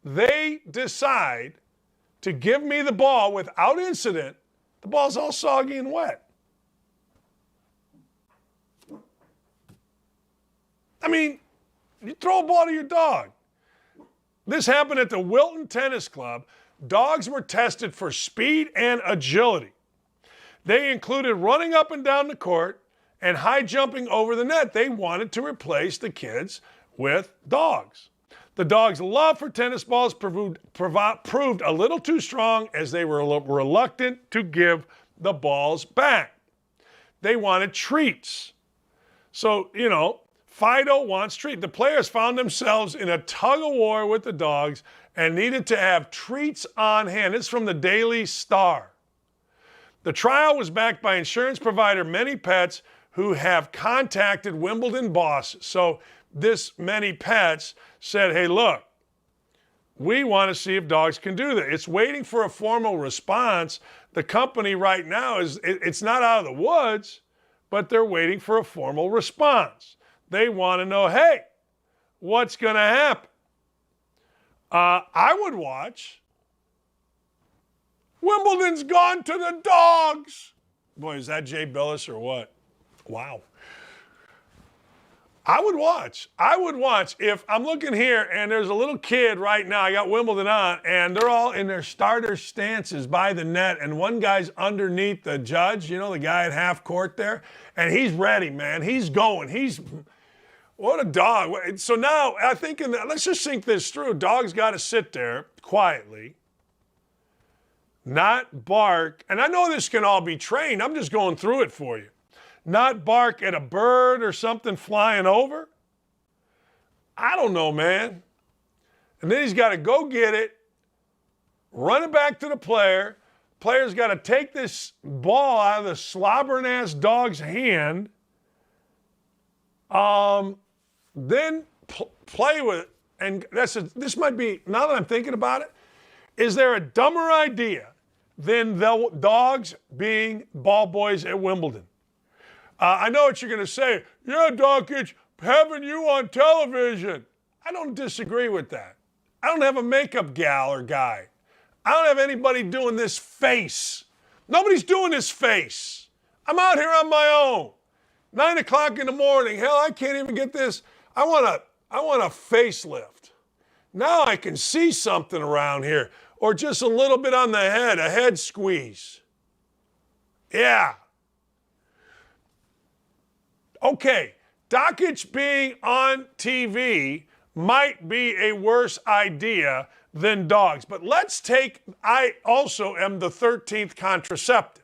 they decide to give me the ball without incident, the ball's all soggy and wet. I mean, you throw a ball to your dog. This happened at the Wilton Tennis Club. Dogs were tested for speed and agility. They included running up and down the court and high jumping over the net. They wanted to replace the kids with dogs. The dogs' love for tennis balls proved a little too strong as they were reluctant to give the balls back. They wanted treats. So, Fido wants treats. The players found themselves in a tug-of-war with the dogs and needed to have treats on hand. It's from the Daily Star. The trial was backed by insurance provider Many Pets, who have contacted Wimbledon bosses. So this Many Pets said, hey, look, we want to see if dogs can do that. It's waiting for a formal response. The company right now it's not out of the woods, but they're waiting for a formal response. They want to know, hey, what's going to happen? I would watch. Wimbledon's gone to the dogs. Boy, is that Jay Billis or what? Wow. I would watch. If I'm looking here and there's a little kid right now, I got Wimbledon on, and they're all in their starter stances by the net, and one guy's underneath the judge, the guy at half court there, and he's ready, man. He's going. What a dog. So now I think, let's just think this through. Dogs got to sit there quietly, not bark. And I know this can all be trained. I'm just going through it for you. Not bark at a bird or something flying over. I don't know, man. And then he's got to go get it, run it back to the player. Player's got to take this ball out of the slobbering ass dog's hand, then play with it. And this might be, now that I'm thinking about it, is there a dumber idea than the dogs being ball boys at Wimbledon? I know what you're going to say. Yeah, Doncic, having you on television. I don't disagree with that. I don't have a makeup gal or guy. I don't have anybody doing this face. Nobody's doing this face. I'm out here on my own. 9 o'clock in the morning. Hell, I can't even get this. I want a facelift. Now I can see something around here. Or just a little bit on the head, a head squeeze. Yeah. Okay, Doncic being on TV might be a worse idea than dogs. But I also am the 13th contraceptive.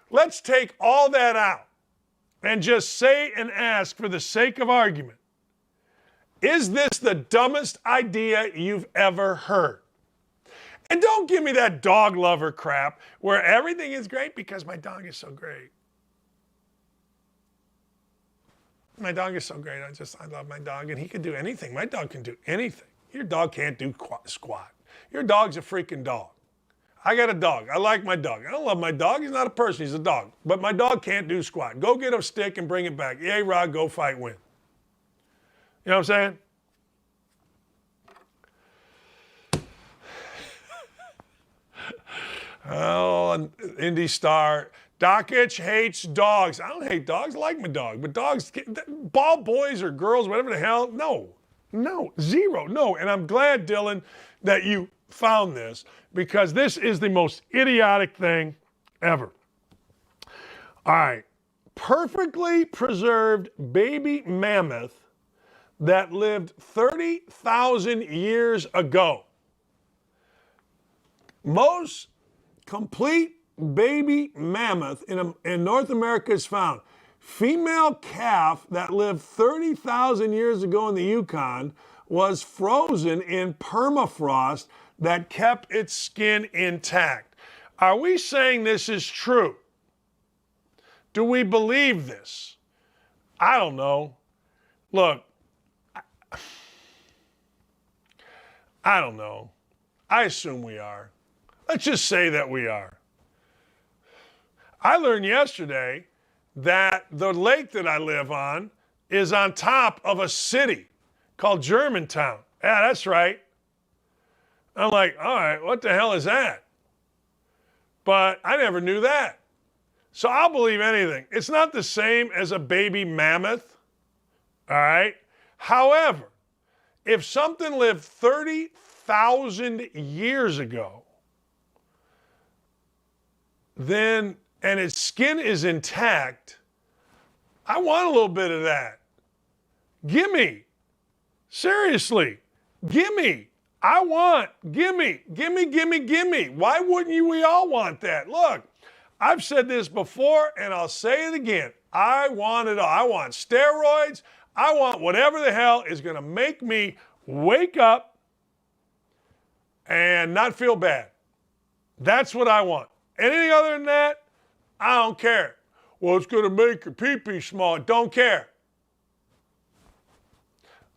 Let's take all that out and just say and ask for the sake of argument, is this the dumbest idea you've ever heard? And don't give me that dog lover crap where everything is great because my dog is so great. My dog is so great. I love my dog, and he can do anything. My dog can do anything. Your dog can't do squat. Your dog's a freaking dog. I got a dog. I like my dog. I don't love my dog. He's not a person. He's a dog. But my dog can't do squat. Go get a stick and bring it back. Yay, Rod, go fight, win. You know what I'm saying? Oh, Indy star Dockich hates dogs. I don't hate dogs. I like my dog. But dogs, ball boys or girls, whatever the hell, no, zero, no. And I'm glad, Dylan, that you found this because this is the most idiotic thing ever. All right. Perfectly preserved baby mammoth that lived 30,000 years ago. Most complete baby mammoth in North America is found. Female calf that lived 30,000 years ago in the Yukon was frozen in permafrost that kept its skin intact. Are we saying this is true? Do we believe this? I don't know. Look, I don't know. I assume we are. Let's just say that we are. I learned yesterday that the lake that I live on is on top of a city called Germantown. Yeah, that's right. I'm like, all right, what the hell is that? But I never knew that. So I'll believe anything. It's not the same as a baby mammoth, all right? However, if something lived 30,000 years ago, then and its skin is intact, I want a little bit of that. Gimme. Seriously. Gimme. Gimme. Why wouldn't we all want that? Look, I've said this before and I'll say it again. I want it all. I want steroids. I want whatever the hell is going to make me wake up and not feel bad. That's what I want. Anything other than that, I don't care. Well, it's going to make your pee-pee small. Don't care.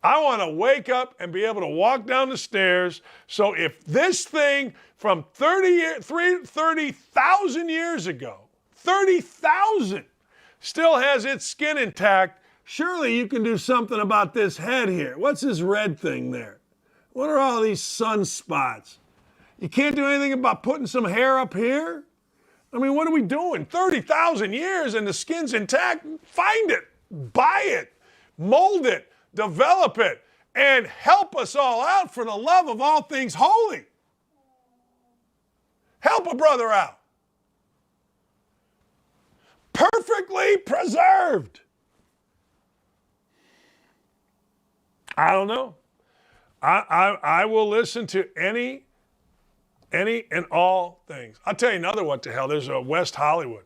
I want to wake up and be able to walk down the stairs. So if this thing from 30,000 years ago, 30,000, still has its skin intact, surely you can do something about this head here. What's this red thing there? What are all these sunspots? You can't do anything about putting some hair up here? I mean, what are we doing? 30,000 years and the skin's intact? Find it, buy it, mold it, develop it, and help us all out for the love of all things holy. Help a brother out. Perfectly preserved. I don't know. I will listen to any and all things. I'll tell you another what the hell. There's a West Hollywood.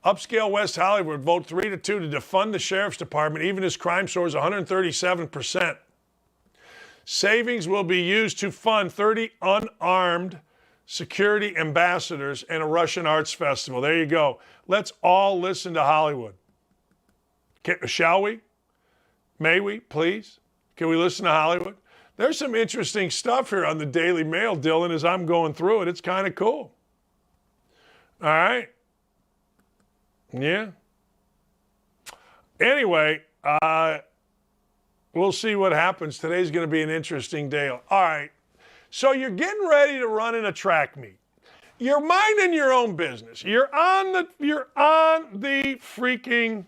Upscale West Hollywood vote 3-2 to defund the sheriff's department, even as crime soars 137%. Savings will be used to fund 30 unarmed security ambassadors and a Russian arts festival. There you go. Let's all listen to Hollywood. Shall we? May we, please? Can we listen to Hollywood? There's some interesting stuff here on the Daily Mail, Dylan, as I'm going through it. It's kind of cool. All right. Yeah. Anyway, we'll see what happens. Today's going to be an interesting day. All right. So you're getting ready to run in a track meet. You're minding your own business. You're on the freaking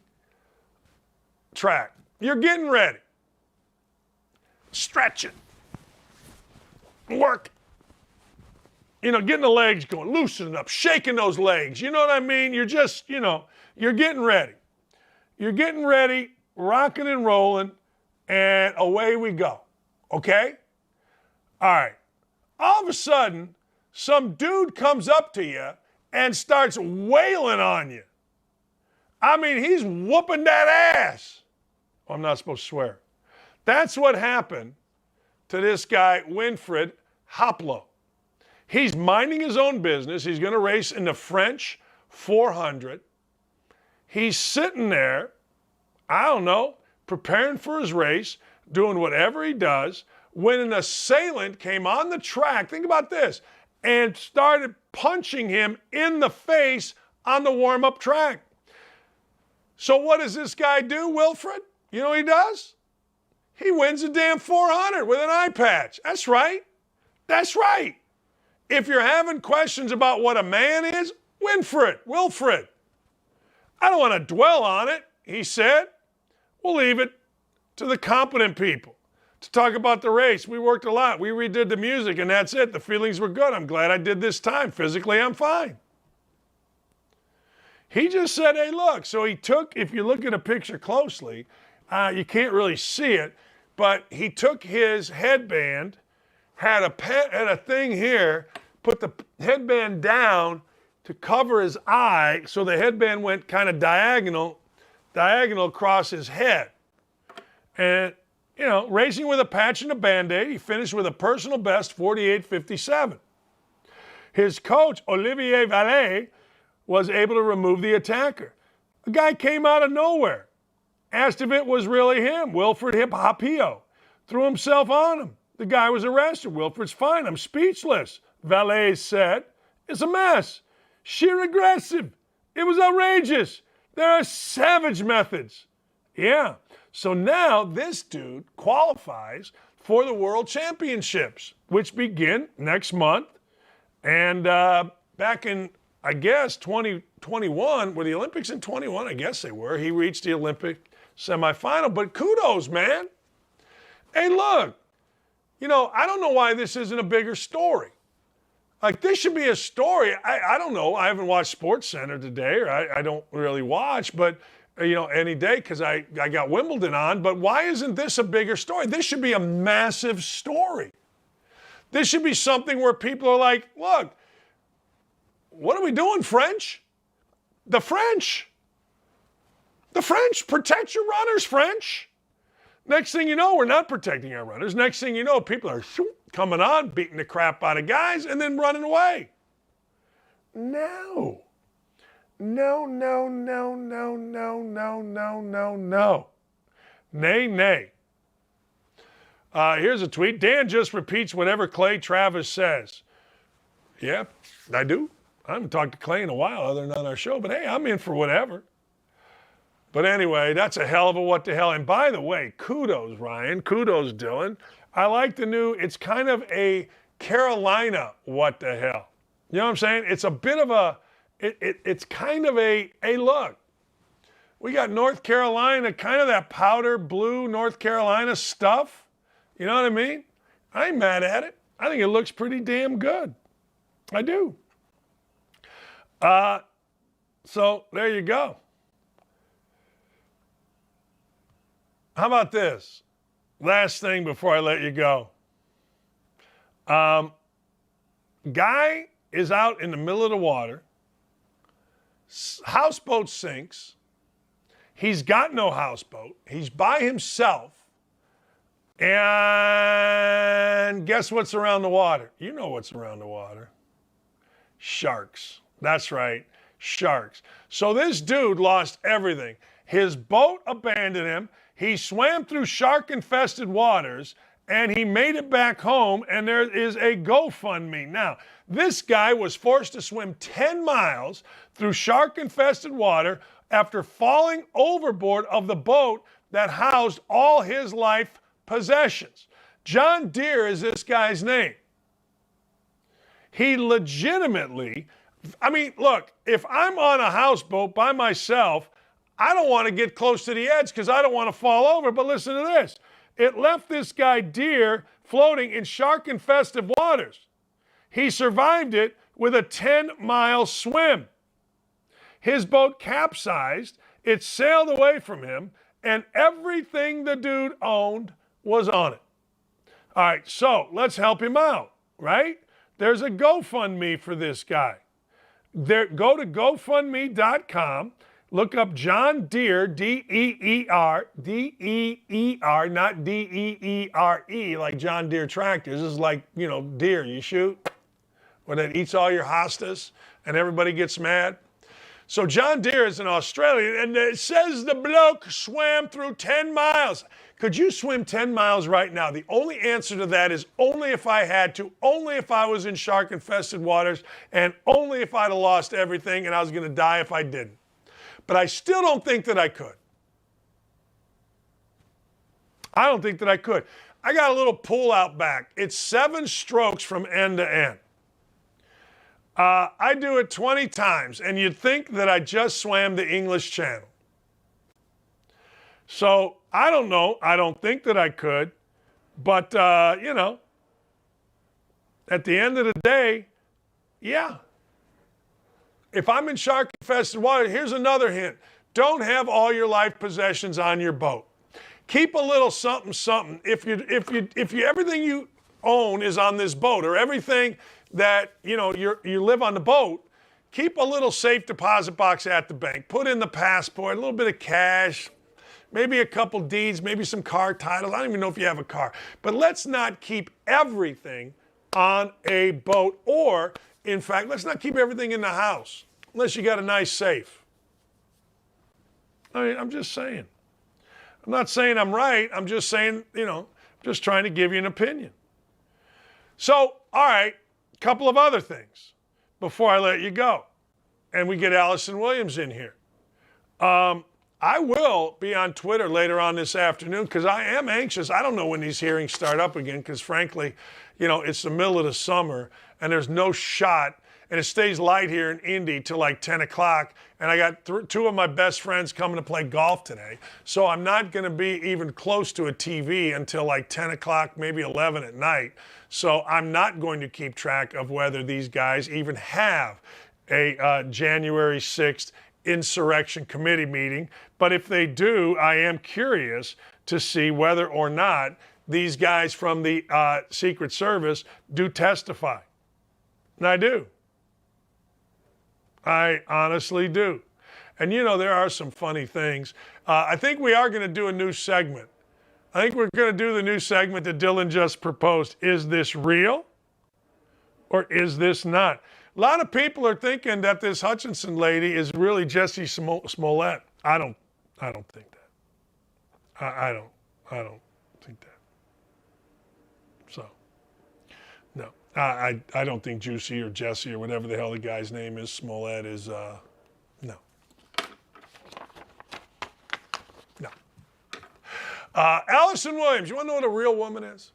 track. You're getting ready. Stretching. Work. Getting the legs going, loosening up, shaking those legs. You know what I mean? You're just, you're getting ready. You're getting ready, rocking and rolling, and away we go. Okay? All right. All of a sudden, some dude comes up to you and starts wailing on you. I mean, he's whooping that ass. Oh, I'm not supposed to swear. That's what happened to this guy, Winfried Hoplo. He's minding his own business. He's going to race in the French 400. He's sitting there, I don't know, preparing for his race, doing whatever he does, when an assailant came on the track, think about this, and started punching him in the face on the warm-up track. So what does this guy do, Wilfred? You know what he does? He wins the damn 400 with an eye patch. That's right. That's right. If you're having questions about what a man is, Wilfred. I don't want to dwell on it, he said. We'll leave it to the competent people to talk about the race. We worked a lot. We redid the music, and that's it. The feelings were good. I'm glad I did this time. Physically, I'm fine. He just said, hey, look. So he took, if you look at a picture closely, you can't really see it, but he took his headband, had a thing here, put the headband down to cover his eye, so the headband went kind of diagonal across his head. And, you know, racing with a patch and a Band-Aid, he finished with a personal best 48.57. His coach, Olivier Vallet, was able to remove the attacker. The guy came out of nowhere, asked if it was really him. Wilfred Hip-Hopio threw himself on him. The guy was arrested. Wilfred's fine. I'm speechless. Vallet said, it's a mess. Sheer aggressive. It was outrageous. There are savage methods. Yeah. So now this dude qualifies for the World Championships, which begin next month. And back in, I guess, 2021, were the Olympics in 21? I guess they were. He reached the Olympic semifinal. But kudos, man. Hey, look, you know, I don't know why this isn't a bigger story. Like, this should be a story. I don't know. I haven't watched SportsCenter today, or I don't really watch, but, you know, any day because I got Wimbledon on. But why isn't this a bigger story? This should be a massive story. This should be something where people are like, look, what are we doing, French? The French. The French. Protect your runners, French. Next thing you know, we're not protecting our runners. Next thing you know, people are coming on, beating the crap out of guys, and then running away. No. No, no, no, no, no, no, no, no, no. Nay, nay. Here's a tweet. Dan just repeats whatever Clay Travis says. Yep, I do. I haven't talked to Clay in a while other than on our show, but hey, I'm in for whatever. But anyway, that's a hell of a what the hell. And by the way, kudos, Ryan. Kudos, Dylan. I like the new, it's kind of a Carolina what the hell. You know what I'm saying? It's a bit of a, it's kind of a, hey, look, we got North Carolina, kind of that powder blue North Carolina stuff. You know what I mean? I ain't mad at it. I think it looks pretty damn good. I do. So there you go. How about this? Last thing before I let you go. Guy is out in the middle of the water. Houseboat sinks. He's got no houseboat. He's by himself. And guess what's around the water? You know what's around the water. Sharks. That's right. Sharks. So this dude lost everything. His boat abandoned him. He swam through shark-infested waters, and he made it back home, and there is a GoFundMe. Now, this guy was forced to swim 10 miles through shark-infested water after falling overboard of the boat that housed all his life possessions. John Deere is this guy's name. He legitimately, I mean, look, if I'm on a houseboat by myself, I don't want to get close to the edge because I don't want to fall over. But listen to this. It left this guy Deere floating in shark-infested waters. He survived it with a 10-mile swim. His boat capsized. It sailed away from him, and everything the dude owned was on it. All right, so let's help him out, right? There's a GoFundMe for this guy. Go to GoFundMe.com. Look up John Deere, D-E-E-R, D-E-E-R, not D-E-E-R-E, like John Deere tractors. This is like, you know, deer you shoot, when it eats all your hostas and everybody gets mad. So John Deere is an Australian, and it says the bloke swam through 10 miles. Could you swim 10 miles right now? The only answer to that is only if I had to, only if I was in shark-infested waters, and only if I'd have lost everything and I was going to die if I didn't. But I still don't think that I could. I don't think that I could. I got a little pool out back. It's 7 strokes from end to end. I do it 20 times, and you'd think that I just swam the English Channel. So I don't know. I don't think that I could. But, you know, at the end of the day, yeah. If I'm in shark-infested water, here's another hint. Don't have all your life possessions on your boat. Keep a little something, something. If you everything you own is on this boat, or everything that you live on the boat, keep a little safe deposit box at the bank. Put in the passport, a little bit of cash, maybe a couple deeds, maybe some car titles. I don't even know if you have a car. But let's not keep everything on a boat, or in fact, let's not keep everything in the house unless you got a nice safe. I mean, I'm just saying. I'm not saying I'm right. I'm just saying, just trying to give you an opinion. So, all right, a couple of other things before I let you go. And we get Allison Williams in here. I will be on Twitter later on this afternoon because I am anxious. I don't know when these hearings start up again because, frankly, it's the middle of the summer and there's no shot. And it stays light here in Indy till like 10 o'clock. And I got two of my best friends coming to play golf today. So I'm not going to be even close to a TV until like 10 o'clock, maybe 11 at night. So I'm not going to keep track of whether these guys even have a January 6th insurrection committee meeting. But if they do, I am curious to see whether or not these guys from the Secret Service do testify. And I do. I honestly do. And there are some funny things. I think we are going to do a new segment. I think we're going to do the new segment that Dylan just proposed. Is this real or is this not? A lot of people are thinking that this Hutchinson lady is really Jesse Smollett. I don't think that. I don't think that. So, no. I don't think Juicy or Jesse or whatever the hell the guy's name is, Smollett, is, no. No. Allison Williams, you want to know what a real woman is?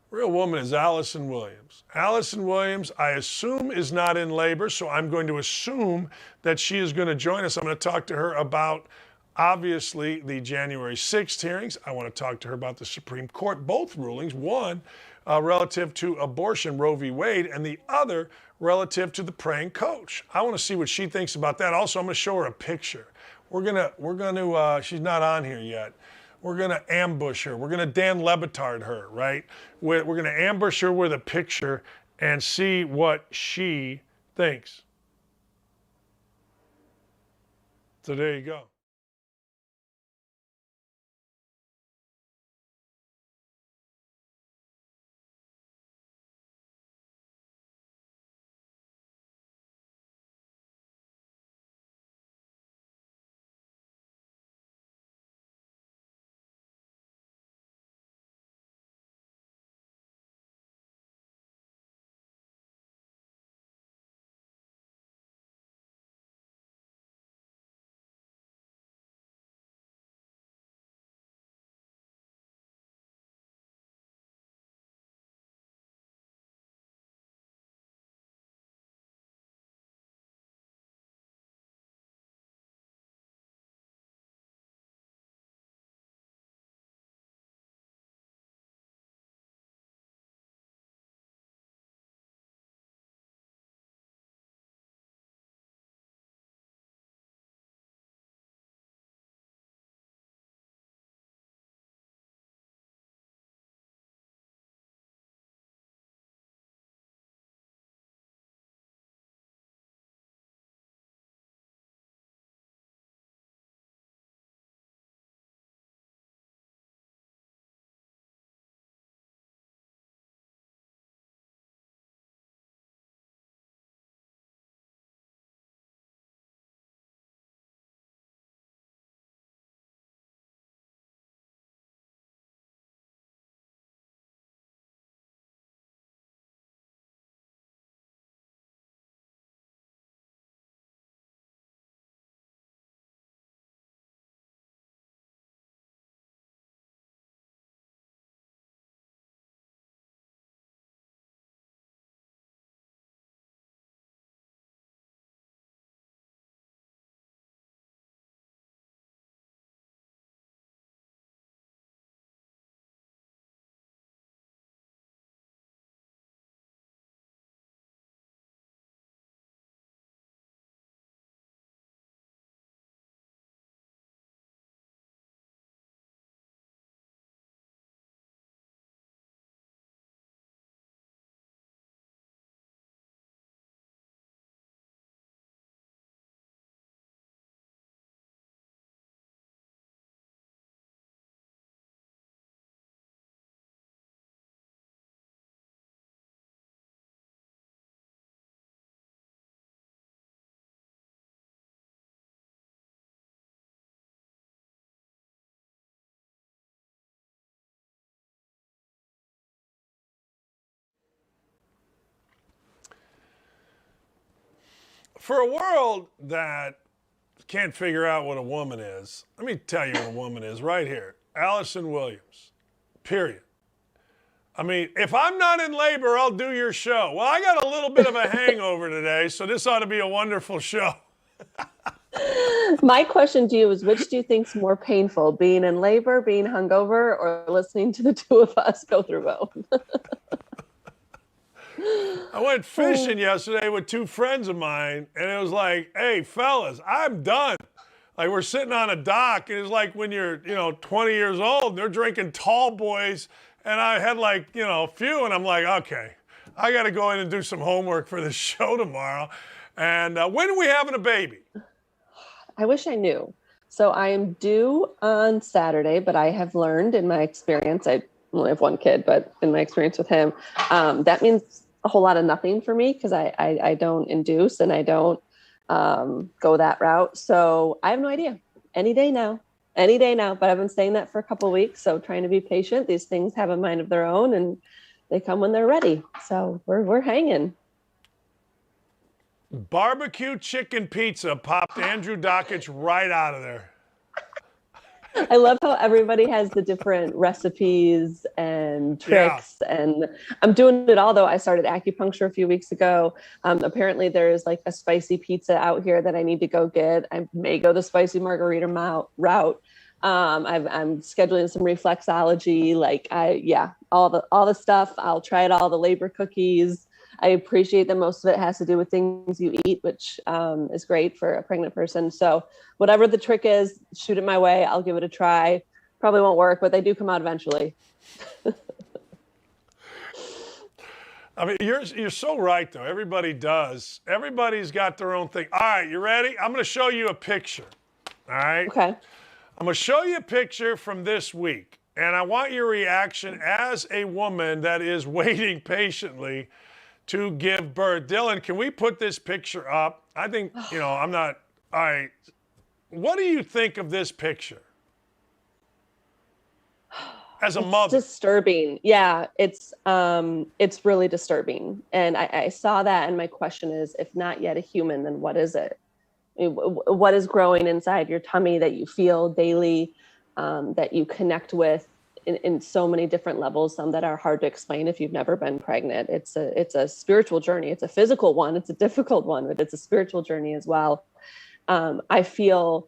Real woman is Allison Williams. Allison Williams, I assume, is not in labor, so I'm going to assume that she is going to join us. I'm going to talk to her about, obviously, the January 6th hearings. I want to talk to her about the Supreme Court, both rulings. One, relative to abortion, Roe v. Wade, and the other relative to the praying coach. I want to see what she thinks about that. Also, I'm going to show her a picture. We're gonna she's not on here yet. We're going to ambush her. We're going to Dan Le Batard her, right? We're going to ambush her with a picture and see what she thinks. So there you go. for a world that can't figure out what a woman is, let me tell you what a woman is right here. Allison Williams, period. I mean, if I'm not in labor, I'll do your show. Well, I got a little bit of a hangover today, so this ought to be a wonderful show. My question to you is, which do you think's more painful, being in labor, being hungover, or listening to the two of us go through both? I went fishing yesterday with two friends of mine, and it was like, hey, fellas, I'm done. Like, we're sitting on a dock, and it's like when you're, 20 years old, and they're drinking tall boys, and I had a few, and I'm like, okay, I got to go in and do some homework for the show tomorrow. And when are we having a baby? I wish I knew. So I am due on Saturday, but I have learned in my experience, I only have one kid, but in my experience with him, that means a whole lot of nothing for me because I don't induce and I don't go that route. So I have no idea. Any day now, but I've been saying that for a couple of weeks. So trying to be patient. These things have a mind of their own and they come when they're ready. So we're hanging. Barbecue chicken pizza popped Andrew Dockich right out of there. I love how everybody has the different recipes and tricks, and I'm doing it all though. I started acupuncture a few weeks ago. Apparently there's like a spicy pizza out here that I need to go get. I may go the spicy margarita route. I'm scheduling some reflexology, all the stuff. I'll try it all, the labor cookies. I appreciate that most of it has to do with things you eat, which is great for a pregnant person. So whatever the trick is, shoot it my way. I'll give it a try. Probably won't work, but they do come out eventually. I mean, you're so right, though. Everybody does. Everybody's got their own thing. All right, you ready? I'm going to show you a picture. All right? Okay. I'm going to show you a picture from this week, and I want your reaction as a woman that is waiting patiently to give birth. Dylan, can we put this picture up? I think, I'm not, all right. What do you think of this picture? As a mother. It's disturbing. Yeah, it's really disturbing. And I saw that, and my question is, if not yet a human, then what is it? What is growing inside your tummy that you feel daily, that you connect with in so many different levels, some that are hard to explain if you've never been pregnant. It's a spiritual journey. It's a physical one. It's a difficult one, but it's a spiritual journey as well. I feel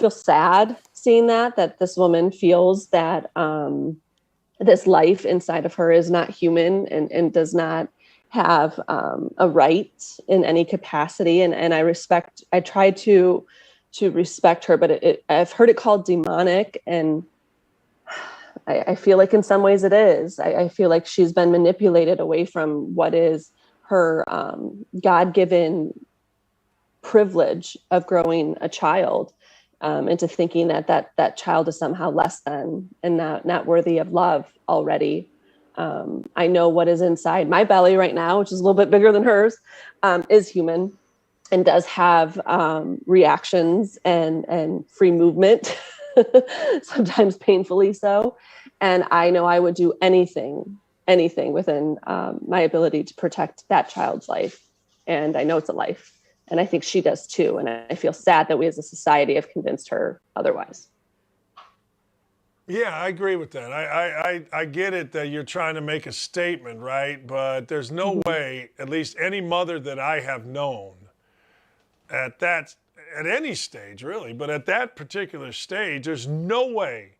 sad seeing that this woman feels that this life inside of her is not human and does not have a right in any capacity. And I try to respect her, but I've heard it called demonic, and I feel like in some ways it is. I feel like she's been manipulated away from what is her God-given privilege of growing a child, into thinking that child is somehow less than and not worthy of love already. I know what is inside my belly right now, which is a little bit bigger than hers, is human and does have reactions and free movement, sometimes painfully so. And I know I would do anything within my ability to protect that child's life. And I know it's a life. And I think she does too. And I feel sad that we as a society have convinced her otherwise. Yeah, I agree with that. I get it that you're trying to make a statement, right? But there's no way, at least any mother that I have known at any stage really, but at that particular stage, there's no way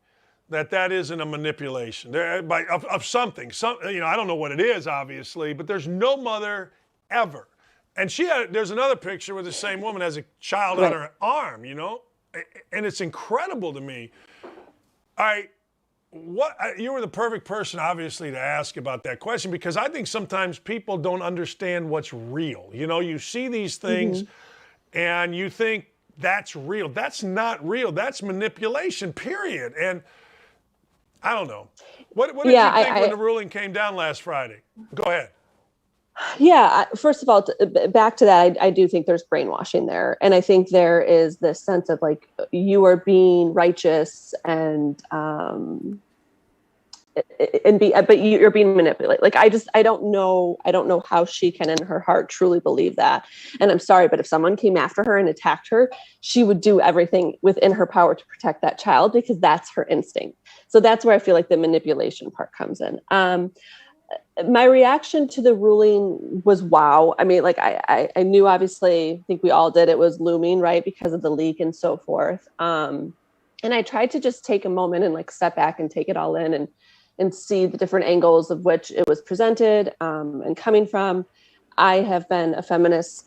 that isn't a manipulation of something. I don't know what it is, obviously, but there's no mother ever. And there's another picture where the same woman has a child on her arm, and it's incredible to me. You were the perfect person, obviously, to ask about that question, because I think sometimes people don't understand what's real. You see these things and you think that's real. That's not real. That's manipulation, period. And I don't know. What did you think when the ruling came down last Friday? Go ahead. Yeah. First of all, back to that, I do think there's brainwashing there. And I think there is this sense of like, you are being righteous and and but you're being manipulated. Like, I don't know how she can in her heart truly believe that. And I'm sorry, but if someone came after her and attacked her, she would do everything within her power to protect that child, because that's her instinct. So that's where I feel like the manipulation part comes in. My reaction to the ruling was, wow. I mean, like, I knew, obviously, I think we all did, it was looming, right, because of the leak and so forth. And I tried to just take a moment and like step back and take it all in and see the different angles of which it was presented, and coming from. I have been a feminist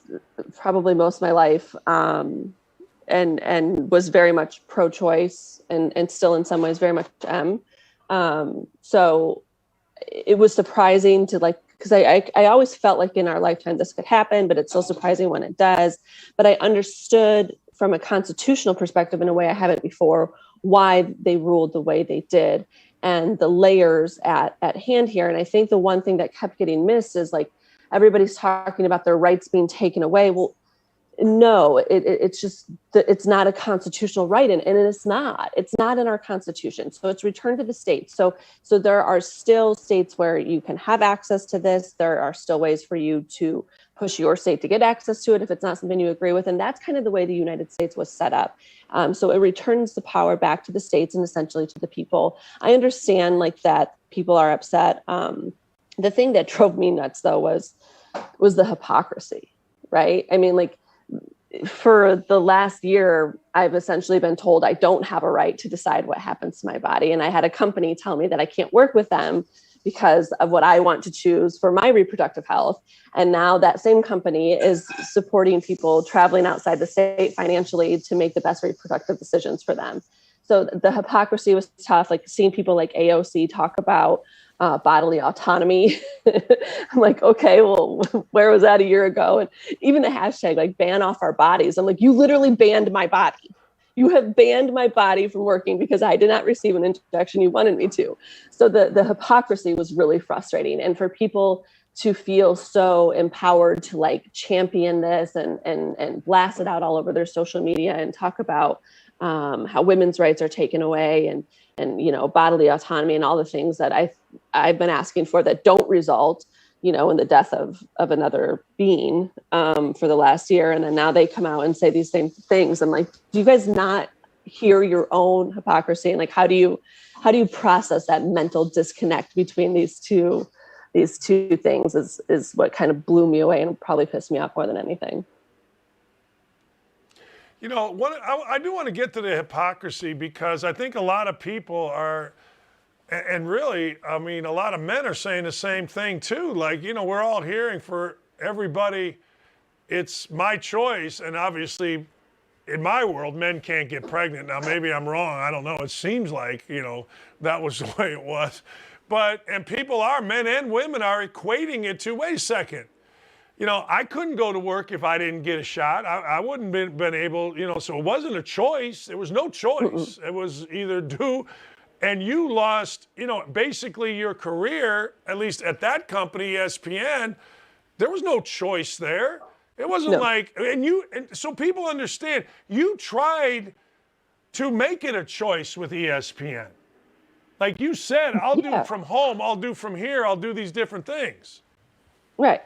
probably most of my life, and was very much pro-choice, and still in some ways very much am. So it was surprising to, like, because I always felt like in our lifetime this could happen, but it's so surprising when it does. But I understood from a constitutional perspective, in a way I haven't before, why they ruled the way they did, and the layers at hand here. And I think the one thing that kept getting missed is, like, everybody's talking about their rights being taken away. Well, no, it's just that it's not a constitutional right, and it's not in our constitution. So it's returned to the states. So there are still states where you can have access to this. There are still ways for you to push your state to get access to it if it's not something you agree with. And that's kind of the way the United States was set up. So it returns the power back to the states and essentially to the people. I understand, like, that people are upset. The thing that drove me nuts, though, was the hypocrisy, right? I mean, like, for the last year, I've essentially been told I don't have a right to decide what happens to my body. And I had a company tell me that I can't work with them because of what I want to choose for my reproductive health. And now that same company is supporting people traveling outside the state financially to make the best reproductive decisions for them. So the hypocrisy was tough, like seeing people like AOC talk about bodily autonomy. I'm like, okay, well, where was that a year ago? And even the hashtag, like, ban off our bodies. I'm like, you literally banned my body. You have banned my body from working because I did not receive an injection you wanted me to. So the hypocrisy was really frustrating. And for people to feel so empowered to, like, champion this and blast it out all over their social media and talk about how women's rights are taken away and bodily autonomy and all the things that I've been asking for that don't result, in the death of another being for the last year. And then now they come out and say these same things. I'm like, do you guys not hear your own hypocrisy? And, like, how do you process that mental disconnect between these two things is what kind of blew me away and probably pissed me off more than anything. I do want to get to the hypocrisy, because I think a lot of people are, and really, I mean, a lot of men are saying the same thing too. Like, we're all hearing for everybody, it's my choice. And obviously, in my world, men can't get pregnant. Now, maybe I'm wrong. I don't know. It seems like, that was the way it was. And people are, men and women are equating it to, wait a second. I couldn't go to work if I didn't get a shot. I wouldn't been able, so it wasn't a choice. There was no choice. It was either do, and you lost, basically your career, at least at that company, ESPN. There was no choice there. It wasn't like, and so people understand, you tried to make it a choice with ESPN. Like you said, I'll do from home, I'll do from here, I'll do these different things. Right.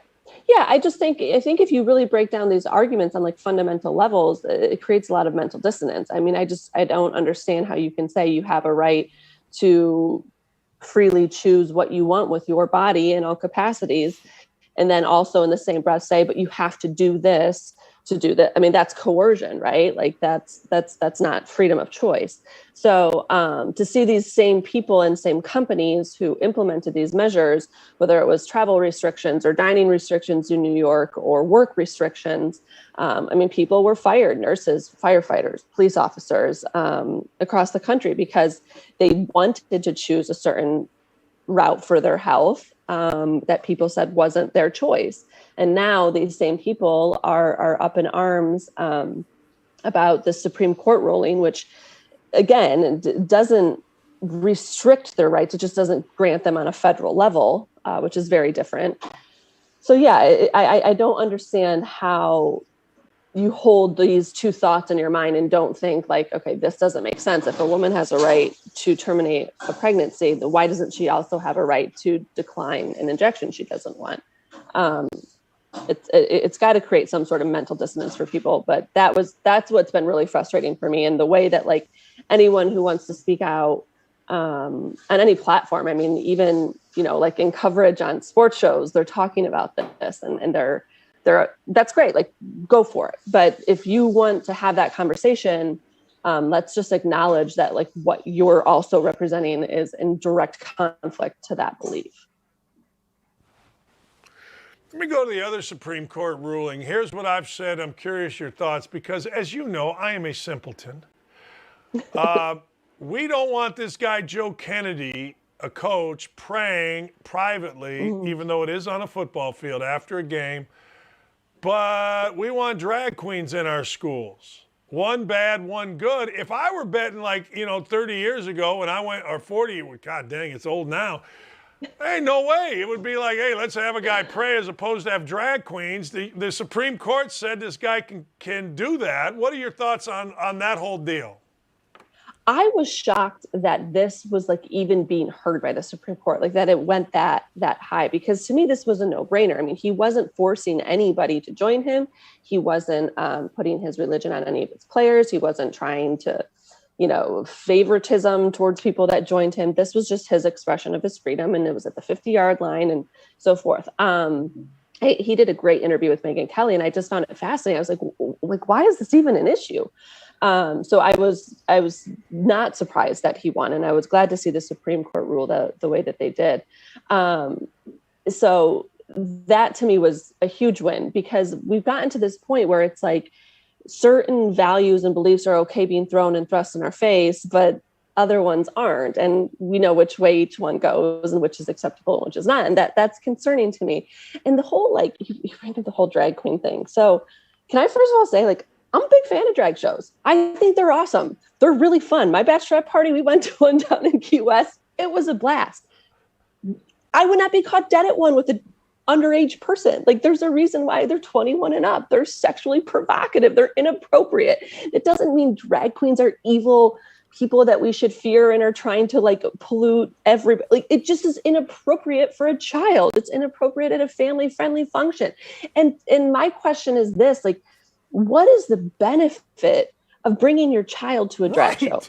Yeah, I think if you really break down these arguments on, like, fundamental levels, it creates a lot of mental dissonance. I mean, I don't understand how you can say you have a right to freely choose what you want with your body in all capacities, and then also in the same breath say, but you have to do this to do that. I mean, that's coercion, right? Like, that's not freedom of choice. So to see these same people and same companies who implemented these measures, whether it was travel restrictions or dining restrictions in New York or work restrictions, I mean, people were fired, nurses, firefighters, police officers across the country because they wanted to choose a certain route for their health that people said wasn't their choice. And now these same people are up in arms about the Supreme Court ruling, which, again, doesn't restrict their rights. It just doesn't grant them on a federal level, which is very different. So, yeah, I don't understand how you hold these two thoughts in your mind and don't think like, okay, this doesn't make sense. If a woman has a right to terminate a pregnancy, then why doesn't she also have a right to decline an injection she doesn't want? It's got to create some sort of mental dissonance for people. But that's what's been really frustrating for me. And the way that like anyone who wants to speak out on any platform, I mean, even, like in coverage on sports shows, they're talking about this and they're that's great. Like, go for it. But if you want to have that conversation, let's just acknowledge that like what you're also representing is in direct conflict to that belief. Let me go to the other Supreme Court ruling. Here's what I've said. I'm curious your thoughts because, as you know, I am a simpleton. We don't want this guy, Joe Kennedy, a coach, praying privately, even though it is on a football field after a game. But we want drag queens in our schools. One bad, one good. If I were betting 30 years ago when I went, or 40, God dang, it's old now. Hey, no way. It would be like, hey, let's have a guy pray as opposed to have drag queens. The Supreme Court said this guy can do that. What are your thoughts on that whole deal? I was shocked that this was like even being heard by the Supreme Court, like that it went that high, because to me, this was a no-brainer. I mean, he wasn't forcing anybody to join him. He wasn't putting his religion on any of his players. He wasn't trying to, favoritism towards people that joined him. This was just his expression of his freedom. And it was at the 50-yard line and so forth. He did a great interview with Megyn Kelly, and I just found it fascinating. I was like, why is this even an issue? So I was not surprised that he won, and I was glad to see the Supreme Court rule the way that they did. So that to me was a huge win, because we've gotten to this point where it's like certain values and beliefs are okay being thrown and thrust in our face, but other ones aren't. And we know which way each one goes and which is acceptable and which is not. And that's concerning to me. And the whole, you bring up the whole drag queen thing. So can I first of all say, I'm a big fan of drag shows. I think they're awesome. They're really fun. My bachelorette party, we went to one down in Key West. It was a blast. I would not be caught dead at one with an underage person. There's a reason why they're 21 and up. They're sexually provocative. They're inappropriate. It doesn't mean drag queens are evil people that we should fear and are trying to pollute everybody. It just is inappropriate for a child. It's inappropriate at a family-friendly function. And my question is this, what is the benefit of bringing your child to a drag show?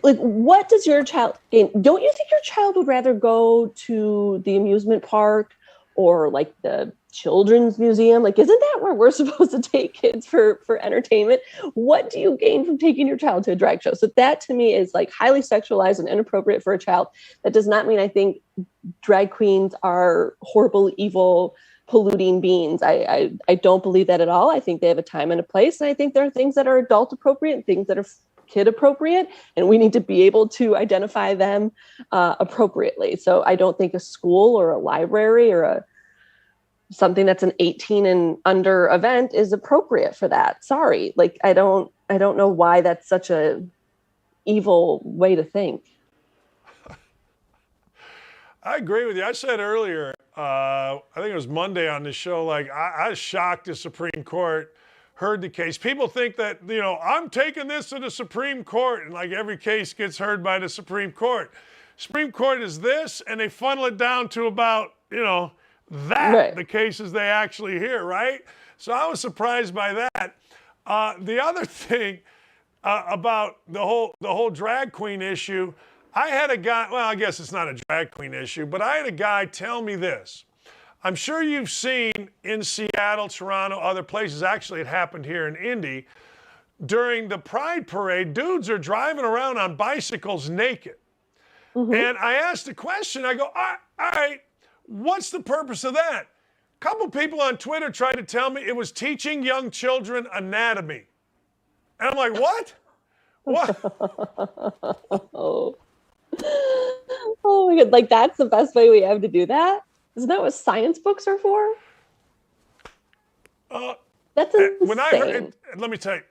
What does your child gain? Don't you think your child would rather go to the amusement park or the children's museum? Isn't that where we're supposed to take kids for entertainment? What do you gain from taking your child to a drag show? So that to me is highly sexualized and inappropriate for a child. That does not mean I think drag queens are horrible, evil, polluting beings. I don't believe that at all. I think they have a time and a place. And I think there are things that are adult appropriate and things that are kid appropriate. And we need to be able to identify them appropriately. So I don't think a school or a library or something that's an 18 and under event is appropriate for that. Sorry. I don't know why that's such a evil way to think. I agree with you. I said earlier, I think it was Monday on the show, I was shocked the Supreme Court heard the case. People think that, I'm taking this to the Supreme Court, and every case gets heard by the Supreme Court. Supreme Court is this, and they funnel it down to about, right. The cases they actually hear, right? So I was surprised by that. The other thing about the whole drag queen issue, I had a guy, well, I guess it's not a drag queen issue, but I had a guy tell me this. I'm sure you've seen in Seattle, Toronto, other places, actually it happened here in Indy, during the Pride Parade, dudes are driving around on bicycles naked. Mm-hmm. And I asked the question, I go, all right, what's the purpose of that? A couple people on Twitter tried to tell me it was teaching young children anatomy. And I'm like, what? What? Oh my God, that's the best way we have to do that? Isn't that what science books are for? That's insane. When I heard it, let me tell you,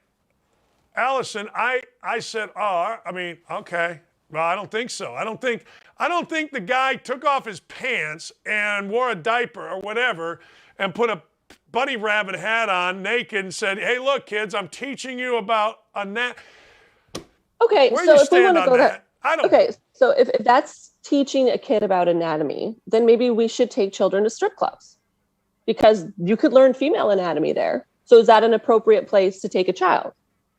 Allison, I said, okay. Well, I don't think so. I don't think the guy took off his pants and wore a diaper or whatever and put a Buddy Rabbit hat on, naked, and said, "Hey, look, kids, I'm teaching you about Okay, Where so you if we want stand to on go that? I don't okay, know. so if that's teaching a kid about anatomy, then maybe we should take children to strip clubs because you could learn female anatomy there. So is that an appropriate place to take a child?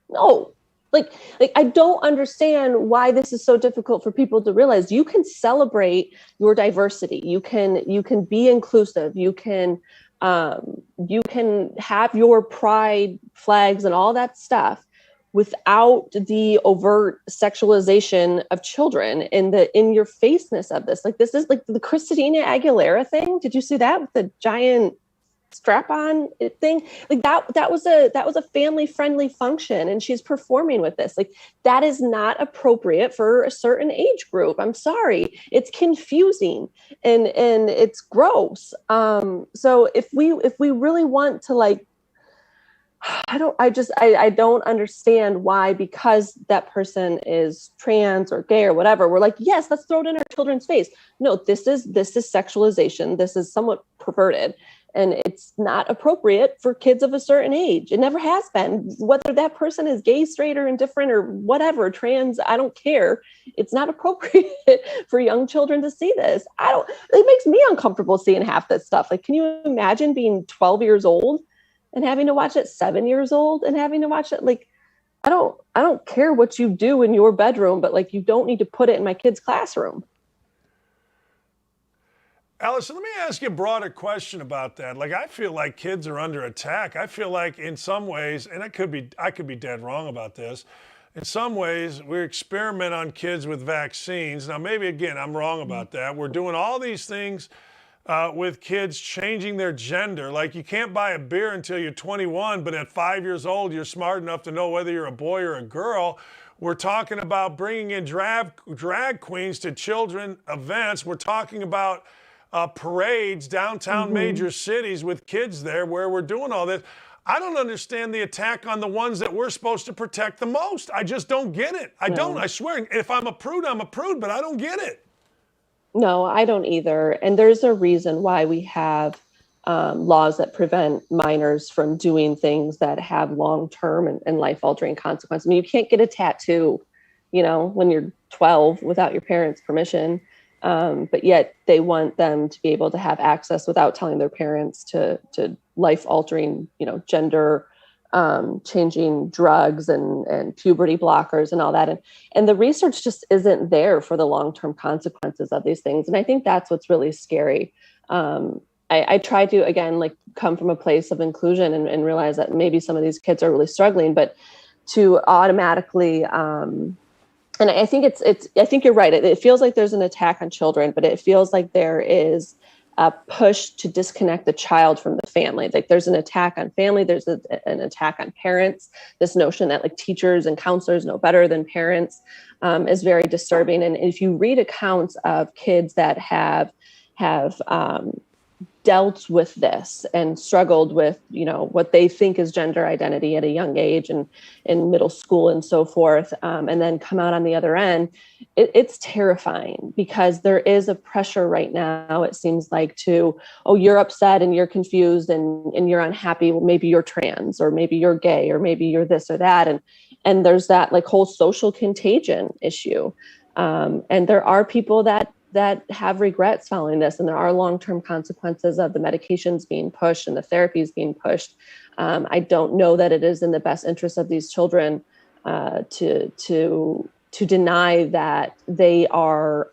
No. Like I don't understand why this is so difficult for people to realize. You can celebrate your diversity. You can be inclusive. You can have your pride flags and all that stuff without the overt sexualization of children and the in your faceness of this. Like, this is like the Christina Aguilera thing. Did you see that with the giant strap-on thing? Like that was a family friendly function, and she's performing with this. Like, that is not appropriate for a certain age group. I'm sorry, it's confusing and it's gross. So if we really want to, like, I don't understand why, because that person is trans or gay or whatever, we're like, yes, let's throw it in our children's face. No, this is sexualization. This is somewhat perverted, and it's not appropriate for kids of a certain age. It never has been. Whether that person is gay, straight, or indifferent, or whatever, trans, I don't care. It's not appropriate for young children to see this. It makes me uncomfortable seeing half this stuff. Like, can you imagine being 12 years old and having to watch it, 7 years old and having to watch it? Like, I don't care what you do in your bedroom, but like, you don't need to put it in my kid's classroom. Allison, let me ask you a broader question about that. Like, I feel like kids are under attack. I feel like in some ways, and I could be dead wrong about this, in some ways we experiment on kids with vaccines. Now, maybe again, I'm wrong about that. We're doing all these things with kids changing their gender. Like, you can't buy a beer until you're 21, but at 5 years old, you're smart enough to know whether you're a boy or a girl. We're talking about bringing in drag queens to children events. We're talking about parades downtown major cities with kids there where we're doing all this. I don't understand the attack on the ones that we're supposed to protect the most. I just don't get it. I don't. I swear. If I'm a prude, I'm a prude, but I don't get it. No, I don't either. And there's a reason why we have laws that prevent minors from doing things that have long-term and life-altering consequences. I mean, you can't get a tattoo, when you're 12 without your parents' permission. But yet they want them to be able to have access without telling their parents to life-altering, gender changing drugs and puberty blockers and all that. And the research just isn't there for the long-term consequences of these things. And I think that's what's really scary. I try to, again, like, come from a place of inclusion and realize that maybe some of these kids are really struggling, but to automatically, and I think I think you're right. It feels like there's an attack on children, but it feels like there is a push to disconnect the child from the family. Like, there's an attack on family. There's an attack on parents. This notion that, like, teachers and counselors know better than parents is very disturbing. And if you read accounts of kids that have dealt with this and struggled with, what they think is gender identity at a young age and in middle school and so forth, and then come out on the other end, it's terrifying, because there is a pressure right now, it seems like, to, oh, you're upset and you're confused and you're unhappy. Well, maybe you're trans, or maybe you're gay, or maybe you're this or that. And there's that, like, whole social contagion issue. And there are people that have regrets following this, and there are long-term consequences of the medications being pushed and the therapies being pushed. I don't know that it is in the best interest of these children to deny that they are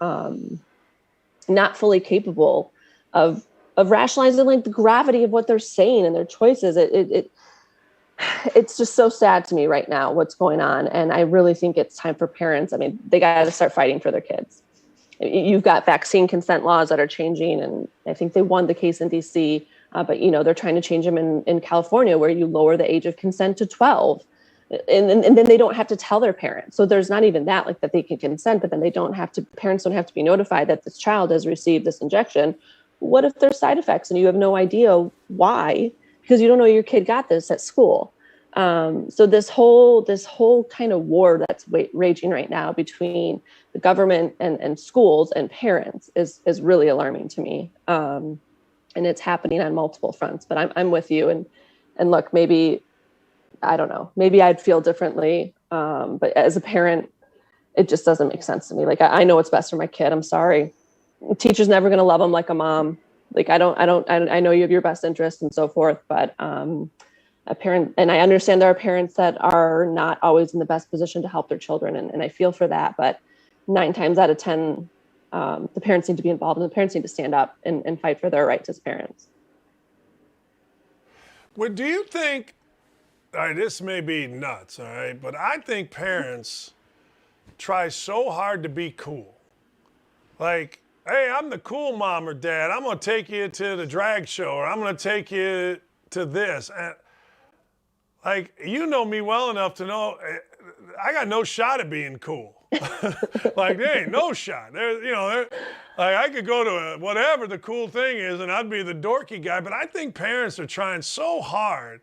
not fully capable of rationalizing, like, the gravity of what they're saying and their choices. It's just so sad to me right now what's going on, and I really think it's time for parents. I mean, they got to start fighting for their kids. You've got vaccine consent laws that are changing, and I think they won the case in DC, but they're trying to change them in California, where you lower the age of consent to 12, and then they don't have to tell their parents. So there's not even that, like, that they can consent, but then parents don't have to be notified that this child has received this injection. What if there's side effects and you have no idea why, because you don't know your kid got this at school? So this whole kind of war that's raging right now between the government and schools and parents is really alarming to me. and it's happening on multiple fronts. But I'm with you. And look, maybe, I don't know, maybe I'd feel differently. But as a parent, it just doesn't make sense to me. Like, I know what's best for my kid. I'm sorry. A teacher's never going to love them like a mom. Like, I know you have your best interest and so forth, but a parent, and I understand there are parents that are not always in the best position to help their children. And I feel for that, but 9 times out of 10, the parents need to be involved, and the parents need to stand up and fight for their rights as parents. Well, do you think, all right, this may be nuts, all right, but I think parents try so hard to be cool. Like, hey, I'm the cool mom or dad. I'm going to take you to the drag show, or I'm going to take you to this. And, like, you know me well enough to know I got no shot at being cool. Like, there ain't no shot. Like, I could go to whatever the cool thing is, and I'd be the dorky guy. But I think parents are trying so hard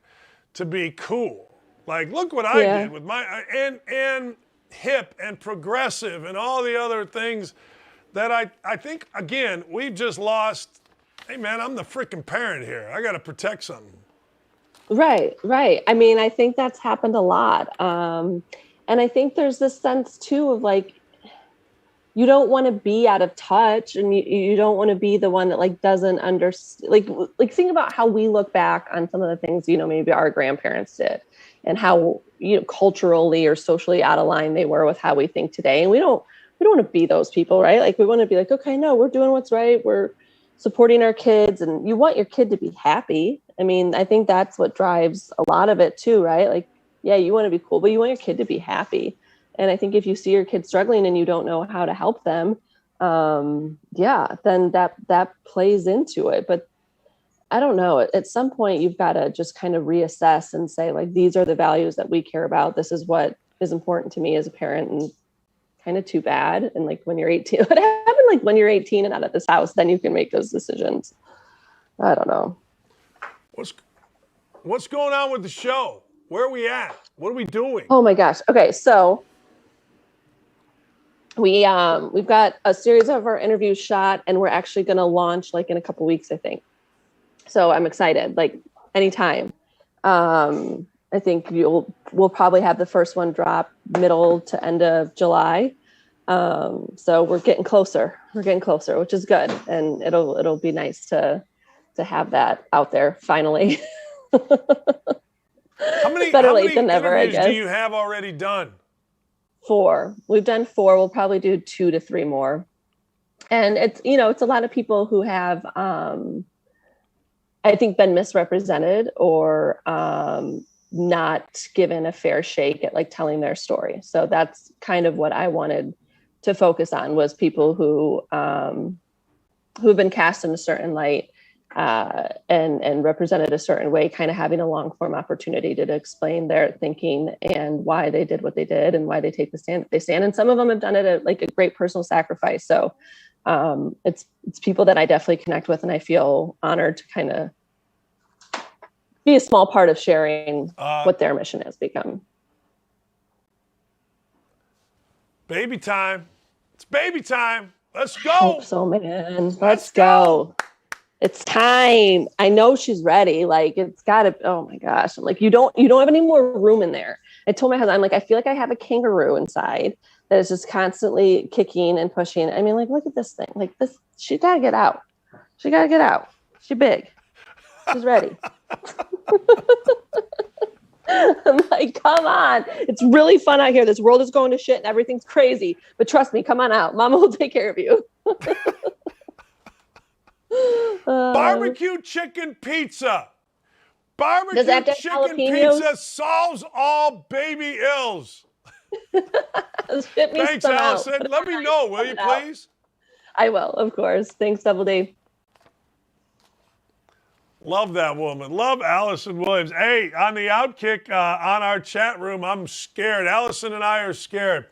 to be cool. Like, look what I did with my and hip and progressive and all the other things that I think, again, we've just lost. Hey, man, I'm the freaking parent here. I got to protect something. Right. I mean, I think that's happened a lot. And I think there's this sense, too, of like, you don't want to be out of touch, and you don't want to be the one that like doesn't understand. Like think about how we look back on some of the things, maybe our grandparents did, and how, culturally or socially out of line they were with how we think today. And we don't want to be those people, right? Like, we want to be like, okay, no, we're doing what's right. We're supporting our kids, and you want your kid to be happy. I mean, I think that's what drives a lot of it too, right? Like, yeah, you want to be cool, but you want your kid to be happy. And I think if you see your kid struggling and you don't know how to help them, then that plays into it. But I don't know. At some point, you've got to just kind of reassess and say, like, these are the values that we care about. This is what is important to me as a parent, and kind of too bad. And like, when you're 18, what happened? Like, when you're 18 and out of this house, then you can make those decisions. I don't know. What's going on with the show? Where are we at? What are we doing? Oh my gosh. Okay. So we've got a series of our interviews shot, and we're actually going to launch like in a couple weeks, I think. So I'm excited, like anytime. I think we'll probably have the first one drop middle to end of July. So we're getting closer, which is good. And it'll be nice to have that out there finally. How many late than never, I guess. Do you have already done? 4. We've done 4. We'll probably do 2 to 3 more. And it's a lot of people who have, I think, been misrepresented or not given a fair shake at like telling their story. So that's kind of what I wanted to focus on, was people who've been cast in a certain light and represented a certain way, kind of having a long form opportunity to explain their thinking and why they did what they did and why they take the stand they stand. And some of them have done it at like a great personal sacrifice. So it's people that I definitely connect with, and I feel honored to kind of be a small part of sharing what their mission has become. Baby time. It's baby time. Let's go. Hope so, man. Let's go. It's time. I know she's ready. Like, it's gotta, oh my gosh. I'm like, you don't have any more room in there. I told my husband, I'm like, I feel like I have a kangaroo inside that is just constantly kicking and pushing. I mean, like, look at this thing. Like, this, she gotta get out. She's big. She's ready. I'm like, come on. It's really fun out here. This world is going to shit and everything's crazy. But trust me, come on out. Mama will take care of you. Barbecue chicken pizza. Barbecue chicken pizza solves all baby ills. Thanks, Allison. Let me know, will you, please? I will, of course. Thanks, Double D. Love that woman. Love Allison Williams. Hey, on the Outkick, on our chat room, I'm scared. Allison and I are scared.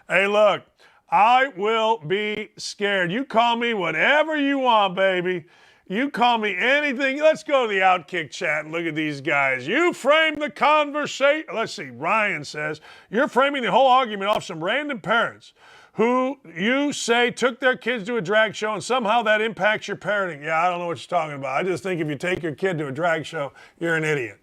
Hey, look, I will be scared. You call me whatever you want, baby. You call me anything. Let's go to the Outkick chat and look at these guys. You frame the conversation. Let's see. Ryan says, you're framing the whole argument off some random parents who you say took their kids to a drag show and somehow that impacts your parenting. Yeah, I don't know what you're talking about. I just think if you take your kid to a drag show, you're an idiot.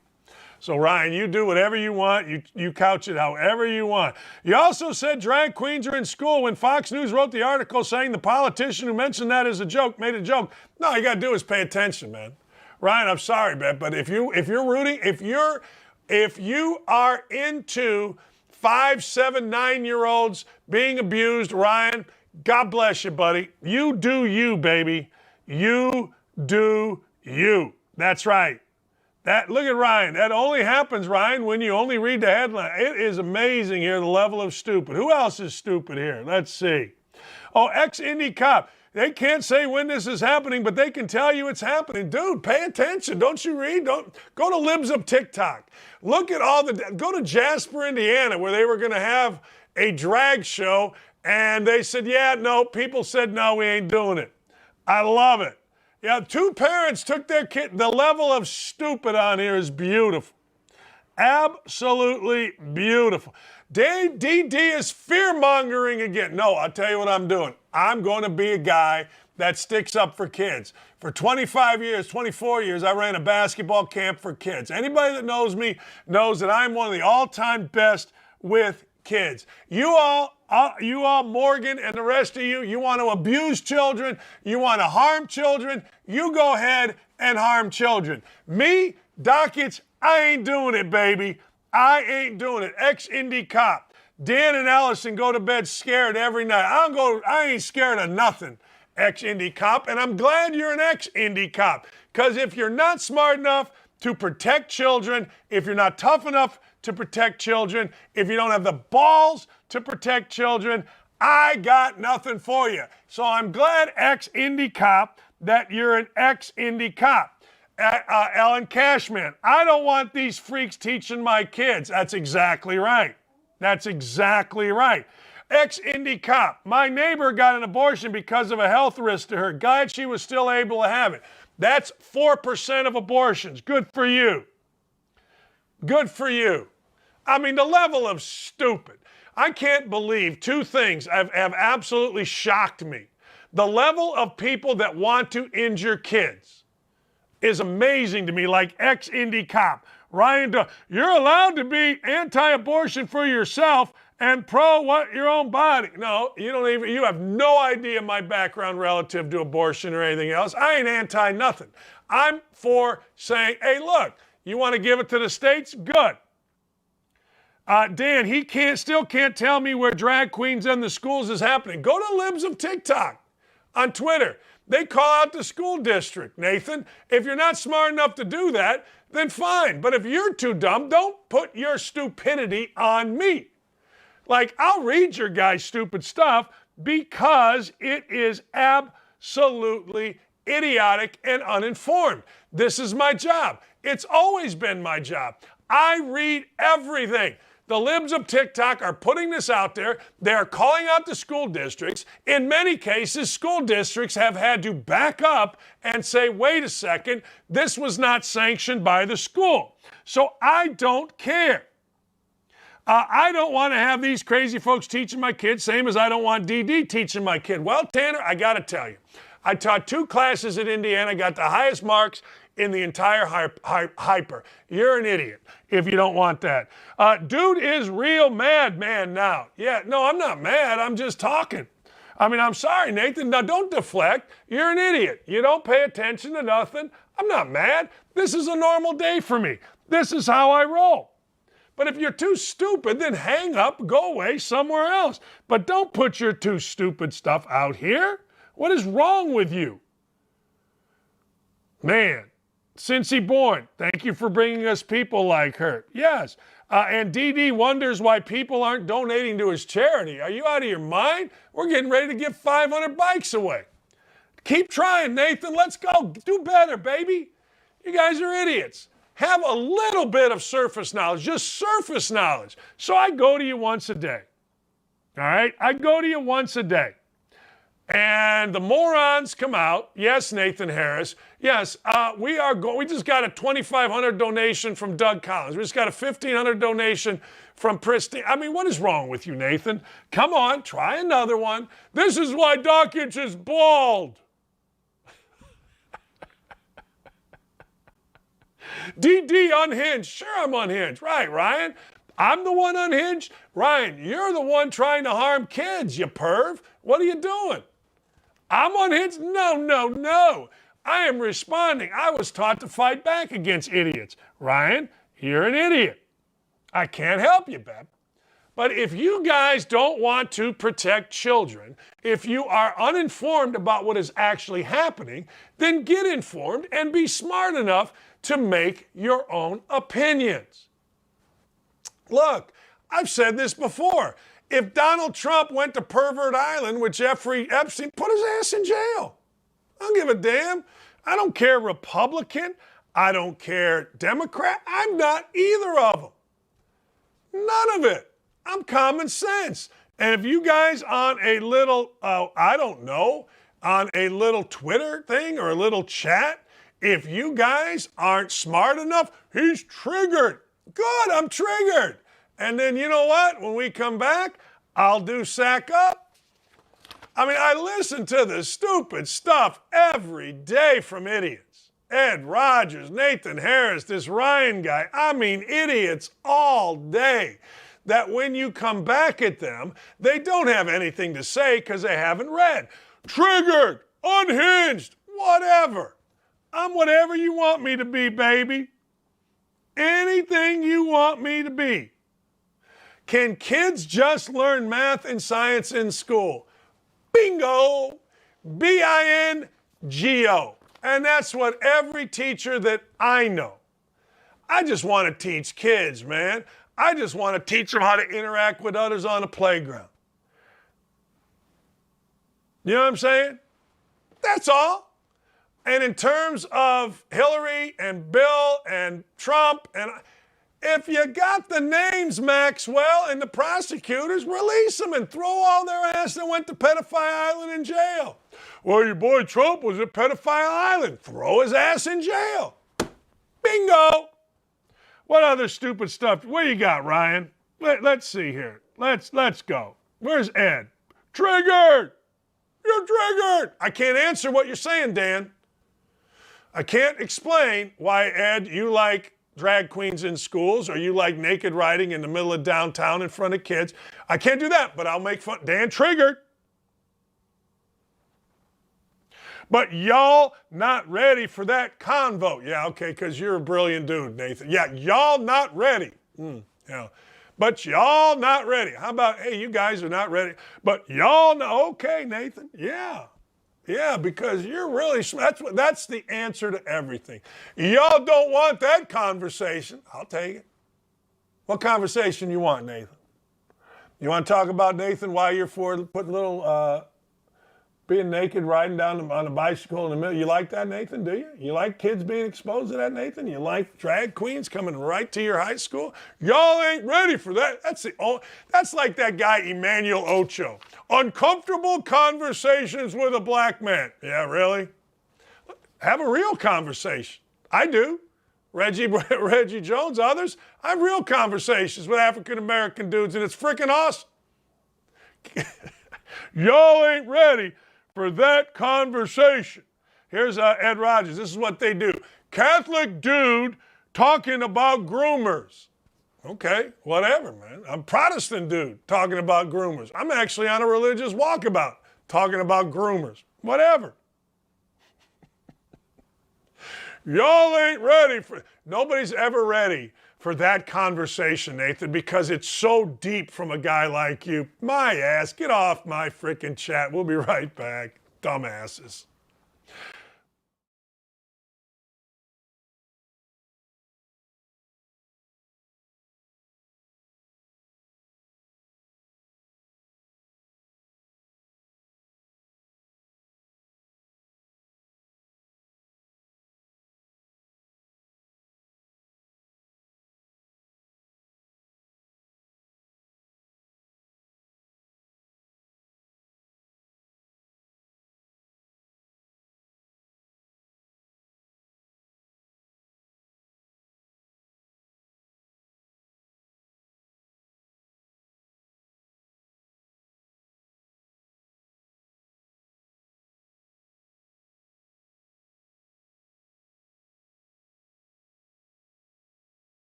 So, Ryan, you do whatever you want. You couch it however you want. You also said drag queens are in school when Fox News wrote the article saying the politician who mentioned that as a joke made a joke. No, all you got to do is pay attention, man. Ryan, I'm sorry, man, but if you are into 5, 7, 9-year-olds being abused, Ryan, God bless you, buddy. You do you, baby. You do you. That's right. Look at Ryan. That only happens, Ryan, when you only read the headline. It is amazing here, the level of stupid. Who else is stupid here? Let's see. Oh, ex-Indy cop. They can't say when this is happening, but they can tell you it's happening. Dude, pay attention. Don't you read? Don't go to Libs of TikTok. Look at go to Jasper, Indiana, where they were going to have a drag show, and they said, yeah, no, people said, no, we ain't doing it. I love it. Yeah, 2 parents took their kid. The level of stupid on here is beautiful. Absolutely beautiful. DD is fear-mongering again. No, I'll tell you what I'm doing. I'm going to be a guy that sticks up for kids. For 25 years, 24 years, I ran a basketball camp for kids. Anybody that knows me knows that I'm one of the all-time best with kids. You all, Morgan, and the rest of you want to abuse children, you want to harm children, you go ahead and harm children. Me, Dockets, I ain't doing it, baby. I ain't doing it. Ex-Indy cop. Dan and Allison go to bed scared every night. I ain't scared of nothing, ex-Indy cop, and I'm glad you're an ex-Indy cop, because if you're not smart enough to protect children, if you're not tough enough to protect children, if you don't have the balls to protect children, I got nothing for you. So I'm glad, ex-Indy cop, that you're an ex-Indy cop. Ellen Cashman, I don't want these freaks teaching my kids. That's exactly right. That's exactly right. Ex-Indy cop, my neighbor got an abortion because of a health risk to her. Glad she was still able to have it. That's 4% of abortions. Good for you. Good for you. I mean, the level of stupid. I can't believe 2 things have absolutely shocked me. The level of people that want to injure kids is amazing to me, like ex-Indy cop. Ryan, you're allowed to be anti-abortion for yourself and your own body. No, you have no idea my background relative to abortion or anything else. I ain't anti-nothing. I'm for saying, hey, look, you want to give it to the states? Good. Dan, he still can't tell me where drag queens in the schools is happening. Go to Libs of TikTok on Twitter. They call out the school district, Nathan. If you're not smart enough to do that, then fine. But if you're too dumb, don't put your stupidity on me. Like, I'll read your guys' stupid stuff because it is absolutely idiotic and uninformed. This is my job. It's always been my job. I read everything. The Libs of TikTok are putting this out there. They're calling out the school districts. In many cases, school districts have had to back up and say, wait a second, this was not sanctioned by the school. So I don't care. I don't want to have these crazy folks teaching my kids, same as I don't want DD teaching my kid. Well, Tanner, I got to tell you, I taught 2 classes at Indiana, got the highest marks in the entire hyper. You're an idiot if you don't want that. Dude is real mad, man, now. Yeah, no, I'm not mad. I'm just talking. I mean, I'm sorry, Nathan. Now, don't deflect. You're an idiot. You don't pay attention to nothing. I'm not mad. This is a normal day for me. This is how I roll. But if you're too stupid, then hang up, go away somewhere else. But don't put your too stupid stuff out here. What is wrong with you? Man, Cincy Born, thank you for bringing us people like her. Yes. And DD wonders why people aren't donating to his charity. Are you out of your mind? We're getting ready to give 500 bikes away. Keep trying, Nathan. Let's go. Do better, baby. You guys are idiots. Have a little bit of surface knowledge, just surface knowledge. So I go to you once a day. All right? I go to you once a day. And the morons come out. Yes, Nathan Harris. Yes, we just got a $2,500 donation from Doug Collins. We just got a $1,500 donation from Pristine. I mean, what is wrong with you, Nathan? Come on, try another one. This is why Dockich is bald. DD unhinged. Sure, I'm unhinged. Right, Ryan? I'm the one unhinged? Ryan, you're the one trying to harm kids, you perv. What are you doing? I'm unhinged? No, no, no. I am responding. I was taught to fight back against idiots. Ryan, you're an idiot. I can't help you, Beb. But if you guys don't want to protect children, if you are uninformed about what is actually happening, then get informed and be smart enough to make your own opinions. Look, I've said this before. If Donald Trump went to Pervert Island with Jeffrey Epstein, put his ass in jail. I don't give a damn. I don't care Republican. I don't care Democrat. I'm not either of them. None of it. I'm common sense. And if you guys on a little, I don't know, on a little Twitter thing or a little chat, if you guys aren't smart enough, he's triggered. Good, I'm triggered. And then you know what? When we come back, I'll do sack up. I mean, I listen to this stupid stuff every day from idiots. Ed Rogers, Nathan Harris, this Ryan guy. I mean, idiots all day. That when you come back at them, they don't have anything to say because they haven't read. Triggered, unhinged, whatever. I'm whatever you want me to be, baby. Anything you want me to be. Can kids just learn math and science in school? Bingo! B-I-N-G-O. And that's what every teacher that I know. I just want to teach kids, man. I just want to teach them how to interact with others on a playground. You know what I'm saying? That's all. And in terms of Hillary and Bill and Trump, and if you got the names, Maxwell, and the prosecutors, release them and throw all their ass that went to Pedophile Island in jail. Well, your boy Trump was at Pedophile Island. Throw his ass in jail. Bingo. What other stupid stuff? What you got, Ryan? Let's see here. Let's go. Where's Ed? Triggered. You're triggered. I can't answer what you're saying, Dan. I can't explain why, Ed, you like drag queens in schools or you like naked riding in the middle of downtown in front of kids. I can't do that, but I'll make fun. Dan triggered. But y'all not ready for that convo. Yeah, okay, because you're a brilliant dude, Nathan. Yeah, y'all not ready. Yeah. But y'all not ready. How about, hey, you guys are not ready. But y'all know, okay, Nathan. Yeah. Yeah, because you're really smart. That's the answer to everything. Y'all don't want that conversation. I'll take it. What conversation you want, Nathan? You want to talk about, Nathan, why you're for putting little, being naked, riding down on a bicycle in the middle? You like that, Nathan, do you? You like kids being exposed to that, Nathan? You like drag queens coming right to your high school? Y'all ain't ready for that. That's like that guy, Emmanuel Ocho. Uncomfortable conversations with a black man. Yeah, really? Have a real conversation. I do. Reggie Jones, others, I have real conversations with African-American dudes, and it's freaking awesome. Y'all ain't ready for that conversation. Here's Ed Rogers. This is what they do. Catholic dude talking about groomers. Okay, whatever, man. I'm a Protestant dude talking about groomers. I'm actually on a religious walkabout talking about groomers. Whatever. Y'all ain't ready for... Nobody's ever ready for that conversation, Nathan, because it's so deep from a guy like you. My ass, get off my freaking chat. We'll be right back. Dumbasses.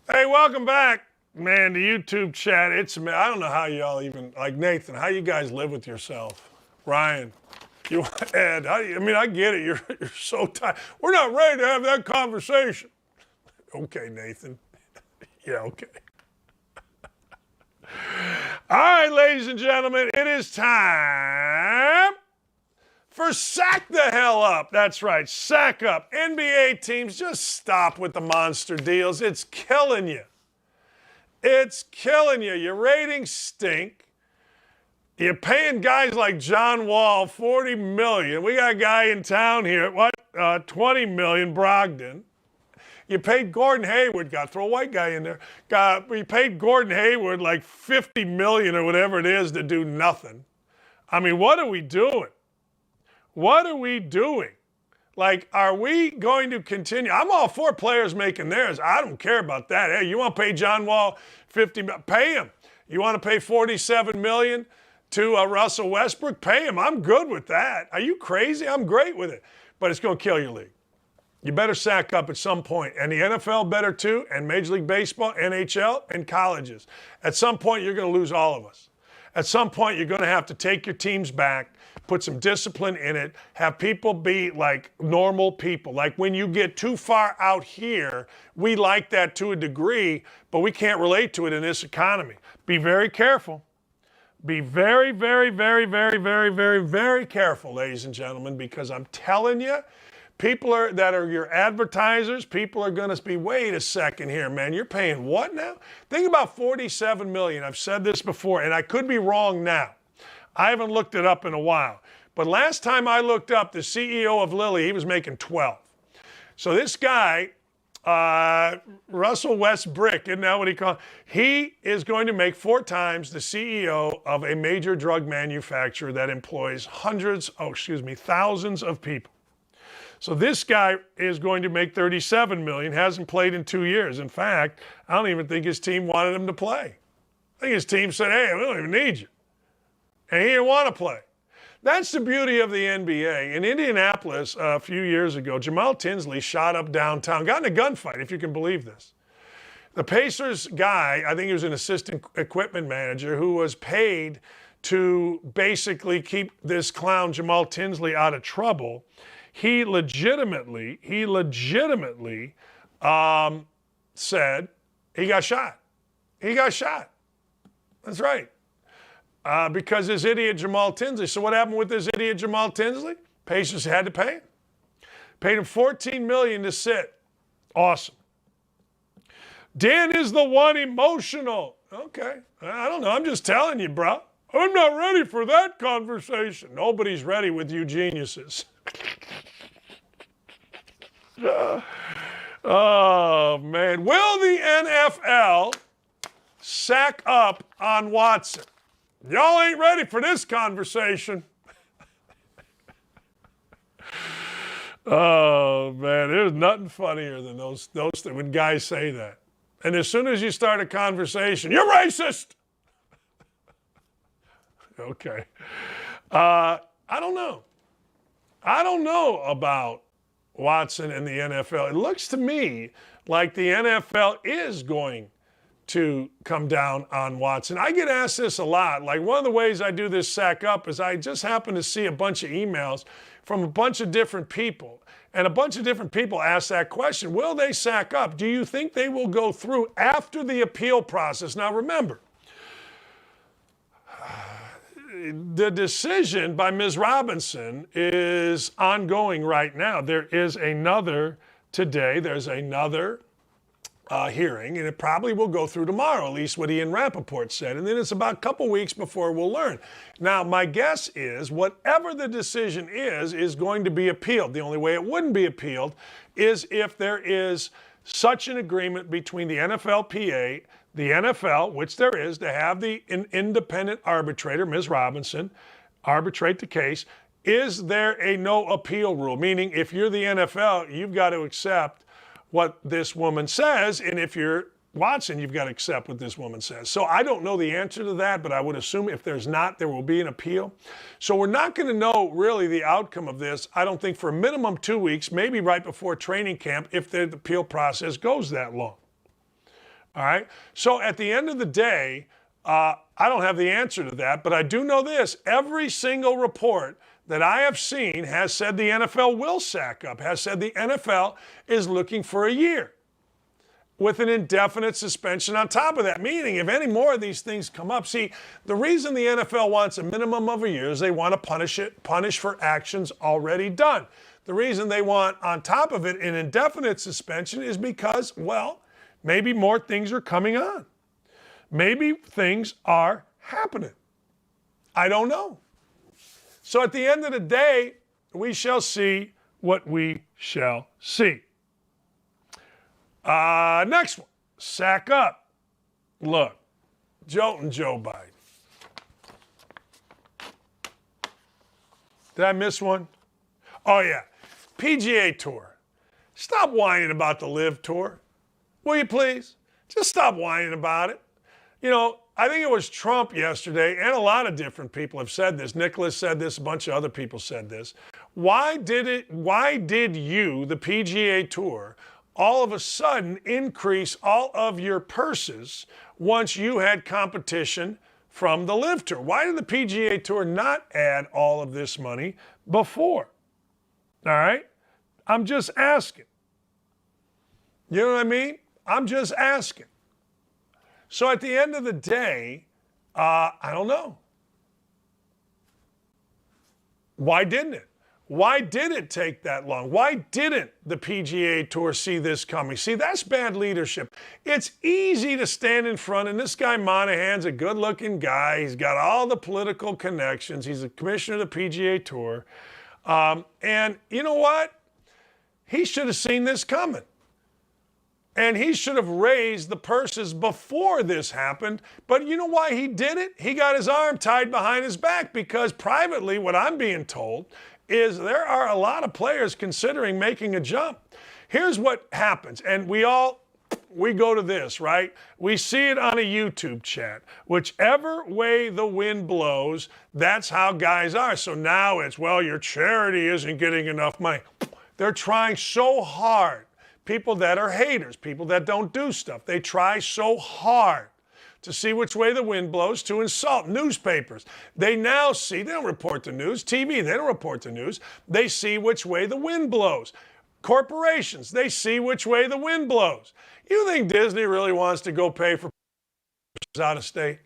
Hey, welcome back, man, to YouTube chat. I don't know how y'all even, like Nathan, how you guys live with yourself. Ryan, Ed, I get it. You're so tired. We're not ready to have that conversation. Okay, Nathan. Yeah, okay. All right, ladies and gentlemen, it is time for Sack the Hell Up. That's right, sack up. NBA teams, just stop with the monster deals. It's killing you. It's killing you. Your ratings stink. You're paying guys like John Wall $40 million. We got a guy in town here, $20 million, Brogdon. You paid Gordon Hayward, got to throw a white guy in there. We paid Gordon Hayward like $50 million or whatever it is to do nothing. I mean, what are we doing? What are we doing? Like, are we going to continue? I'm all for players making theirs. I don't care about that. Hey, you want to pay John Wall $50 million? Pay him. You want to pay $47 million to Russell Westbrook? Pay him. I'm good with that. Are you crazy? I'm great with it. But it's going to kill your league. You better sack up at some point. And the NFL better too, and Major League Baseball, NHL, and colleges. At some point, you're going to lose all of us. At some point, you're going to have to take your teams back, put some discipline in it, have people be like normal people. Like when you get too far out here, we like that to a degree, but we can't relate to it in this economy. Be very careful. Be very, very, very, very, very, very, very careful, ladies and gentlemen, because I'm telling you, people that are your advertisers, people are going to be, wait a second here, man, you're paying what now? Think about $47 million. I've said this before, and I could be wrong now. I haven't looked it up in a while. But last time I looked up, the CEO of Lilly, he was making 12. So this guy, Russell Westbrook, isn't that what he called? He is going to make 4 times the CEO of a major drug manufacturer that employs thousands of people. So this guy is going to make $37 million, hasn't played in 2 years. In fact, I don't even think his team wanted him to play. I think his team said, hey, we don't even need you. And he didn't want to play. That's the beauty of the NBA. In Indianapolis a few years ago, Jamal Tinsley shot up downtown, got in a gunfight, if you can believe this. The Pacers guy, I think he was an assistant equipment manager, who was paid to basically keep this clown Jamal Tinsley out of trouble. He legitimately said he got shot. He got shot. That's right. Because this idiot Jamal Tinsley. So what happened with this idiot Jamal Tinsley? Pacers had to pay him. Paid him $14 million to sit. Awesome. Dan is the one emotional. Okay. I don't know. I'm just telling you, bro. I'm not ready for that conversation. Nobody's ready with you geniuses. Oh, man. Will the NFL sack up on Watson? Y'all ain't ready for this conversation. Oh, man. There's nothing funnier than those when guys say that. And as soon as you start a conversation, you're racist. Okay. I don't know. I don't know about Watson and the NFL. It looks to me like the NFL is going to come down on Watson. I get asked this a lot. Like, one of the ways I do this sack up is I just happen to see a bunch of emails from a bunch of different people. And a bunch of different people ask that question. Will they sack up? Do you think they will go through after the appeal process? Now, remember, the decision by Ms. Robinson is ongoing right now. There is another today. There's another hearing, and it probably will go through tomorrow, at least what Ian Rappaport said. And then it's about a couple weeks before we'll learn. Now, my guess is whatever the decision is going to be appealed. The only way it wouldn't be appealed is if there is such an agreement between the NFLPA, the NFL, which there is, to have an independent arbitrator, Ms. Robinson, arbitrate the case. Is there a no appeal rule? Meaning, if you're the NFL, you've got to accept what this woman says, and if you're Watson, you've got to accept what this woman says. So I don't know the answer to that, but I would assume if there's not, there will be an appeal. So we're not going to know really the outcome of this, I don't think, for a minimum 2 weeks, maybe right before training camp, if the appeal process goes that long. All right? So at the end of the day, I don't have the answer to that, but I do know this. Every single report that I have seen has said the NFL will sack up, has said the NFL is looking for a year with an indefinite suspension on top of that. Meaning, if any more of these things come up, see, the reason the NFL wants a minimum of a year is they want to punish for actions already done. The reason they want, on top of it, an indefinite suspension is because, well, maybe more things are coming on. Maybe things are happening. I don't know. So at the end of the day, we shall see what we shall see. Next one, sack up. Look, Joe Biden. Did I miss one? Oh, yeah. PGA Tour. Stop whining about the LIV Tour. Will you please? Just stop whining about it. You know, I think it was Trump yesterday, and a lot of different people have said this. Nicholas said this, a bunch of other people said this. Why did you, the PGA Tour, all of a sudden increase all of your purses once you had competition from the LIV Tour? Why did the PGA Tour not add all of this money before? All right? I'm just asking. You know what I mean? I'm just asking. So at the end of the day, I don't know. Why didn't it? Why did it take that long? Why didn't the PGA Tour see this coming? See, that's bad leadership. It's easy to stand in front, and this guy Monahan's a good-looking guy. He's got all the political connections. He's a commissioner of the PGA Tour. And you know what? He should have seen this coming. And he should have raised the purses before this happened. But you know why he did it? He got his arm tied behind his back because privately, what I'm being told is there are a lot of players considering making a jump. Here's what happens. And we go to this, right? We see it on a YouTube chat. Whichever way the wind blows, that's how guys are. So now it's, well, your charity isn't getting enough money. They're trying so hard. People that are haters, people that don't do stuff, they try so hard to see which way the wind blows to insult newspapers. They now see, they don't report the news, TV, they don't report the news. They see which way the wind blows. Corporations, they see which way the wind blows. You think Disney really wants to go pay for out of state?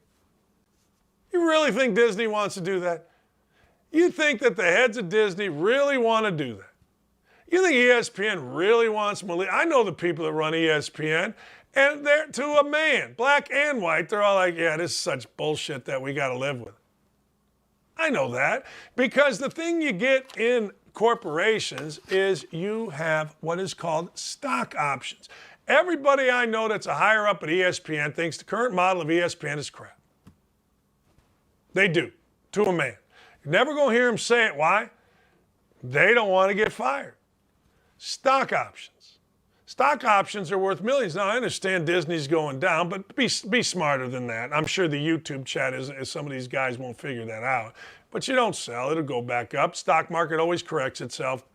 You really think Disney wants to do that? You think that the heads of Disney really want to do that? You think ESPN really wants Malik? I know the people that run ESPN, and they're to a man, black and white, they're all like, yeah, this is such bullshit that we got to live with. I know that because the thing you get in corporations is you have what is called stock options. Everybody I know that's a higher up at ESPN thinks the current model of ESPN is crap. They do, to a man. You're never going to hear them say it. Why? They don't want to get fired. Stock options. Stock options are worth millions. Now, I understand Disney's going down, but be smarter than that. I'm sure the YouTube chat is some of these guys won't figure that out. But you don't sell. It'll go back up. Stock market always corrects itself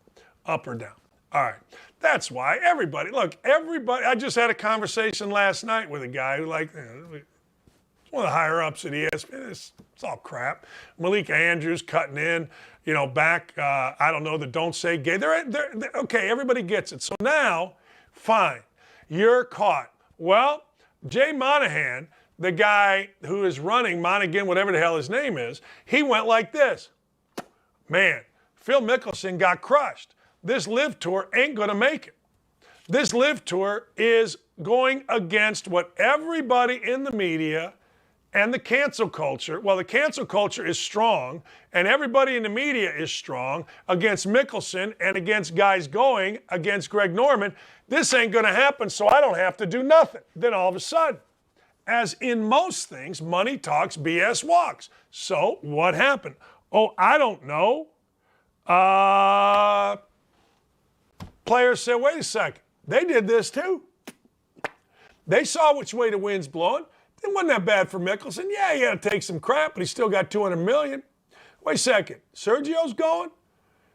up or down. All right. That's why everybody, I just had a conversation last night with a guy who one of the higher ups at ESPN. It's all crap. Malik Andrews cutting in, back, I don't know, the don't say gay. They're okay, everybody gets it. So now, fine, you're caught. Well, Jay Monahan, the guy who is running Monaghan, whatever the hell his name is, he went like this. Man, Phil Mickelson got crushed. This LIV Tour ain't going to make it. This LIV Tour is going against what everybody in the media and the cancel culture, well, the cancel culture is strong, and everybody in the media is strong against Mickelson and against guys going against Greg Norman. This ain't going to happen, so I don't have to do nothing. Then all of a sudden, as in most things, money talks, BS walks. So what happened? Oh, I don't know. Players said, wait a second, they did this too. They saw which way the wind's blowing. It wasn't that bad for Mickelson. Yeah, he had to take some crap, but he still got $200 million. Wait a second, Sergio's going?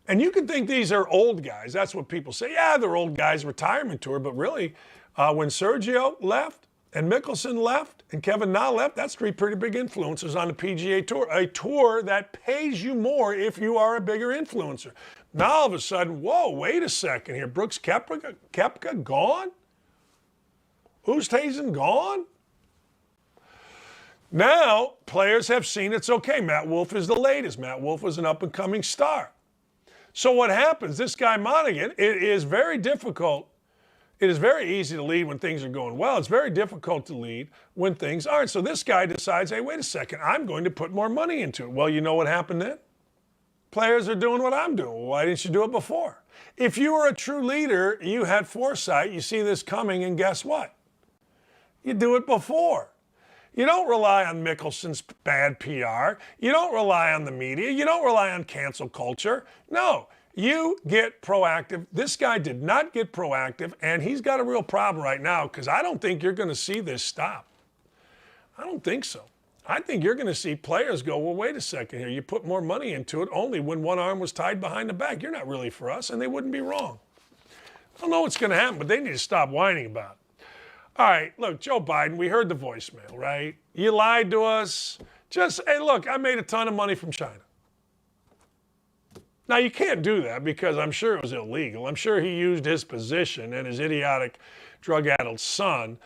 And you can think these are old guys. That's what people say. Yeah, they're old guys, retirement tour. But really, when Sergio left, and Mickelson left, and Kevin Na left. That's three pretty big influencers on the PGA Tour, a tour that pays you more if you are a bigger influencer. Now all of a sudden, whoa, wait a second here. Brooks Koepka gone? Oosthuizen gone? Now, players have seen it's okay. Matt Wolff is the latest. Matt Wolff was an up-and-coming star. So what happens? This guy Monaghan, it is very difficult. It is very easy to lead when things are going well. It's very difficult to lead when things aren't. So this guy decides, hey, wait a second, I'm going to put more money into it. Well, you know what happened then? Players are doing what I'm doing. Well, why didn't you do it before? If you were a true leader, you had foresight, you see this coming, and guess what? You do it before. You don't rely on Mickelson's bad PR. You don't rely on the media. You don't rely on cancel culture. No, you get proactive. This guy did not get proactive, and he's got a real problem right now because I don't think you're going to see this stop. I don't think so. I think you're going to see players go, well, wait a second here. You put more money into it only when one arm was tied behind the back. You're not really for us, and they wouldn't be wrong. I don't know what's going to happen, but they need to stop whining about it. All right, look, Joe Biden, we heard the voicemail, right? You lied to us. Just, hey, look, I made a ton of money from China. Now, you can't do that because I'm sure it was illegal. I'm sure he used his position and his idiotic, drug-addled son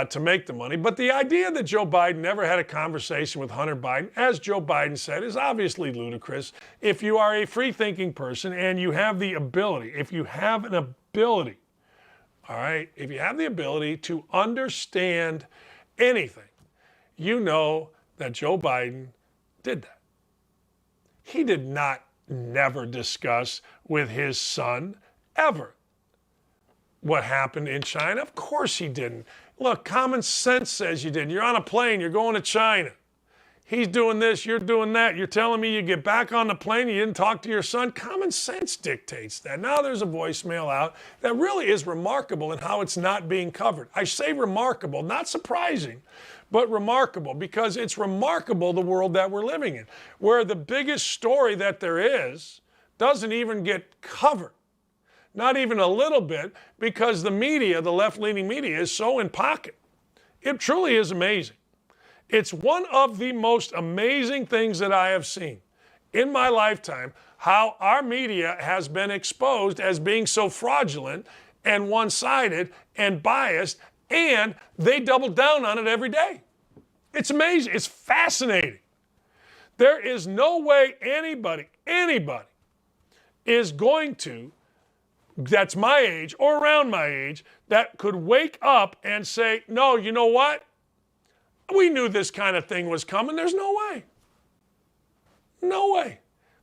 to make the money. But the idea that Joe Biden never had a conversation with Hunter Biden, as Joe Biden said, is obviously ludicrous. If you are a free-thinking person and you have the ability, if you have an ability, all right, if you have the ability to understand anything, you know that Joe Biden did that. He did not never discuss with his son ever what happened in China. Of course he didn't. Look, common sense says you didn't. You're on a plane, you're going to China. He's doing this, you're doing that. You're telling me you get back on the plane, you didn't talk to your son? Common sense dictates that. Now there's a voicemail out that really is remarkable in how it's not being covered. I say remarkable, not surprising, but remarkable because it's remarkable the world that we're living in, where the biggest story that there is doesn't even get covered. Not even a little bit, because the media, the left-leaning media, is so in pocket. It truly is amazing. It's one of the most amazing things that I have seen in my lifetime, how our media has been exposed as being so fraudulent and one-sided and biased, and they double down on it every day. It's amazing. It's fascinating. There is no way anybody is going to, that's my age or around my age, that could wake up and say, no, you know what? We knew this kind of thing was coming. There's no way. No way.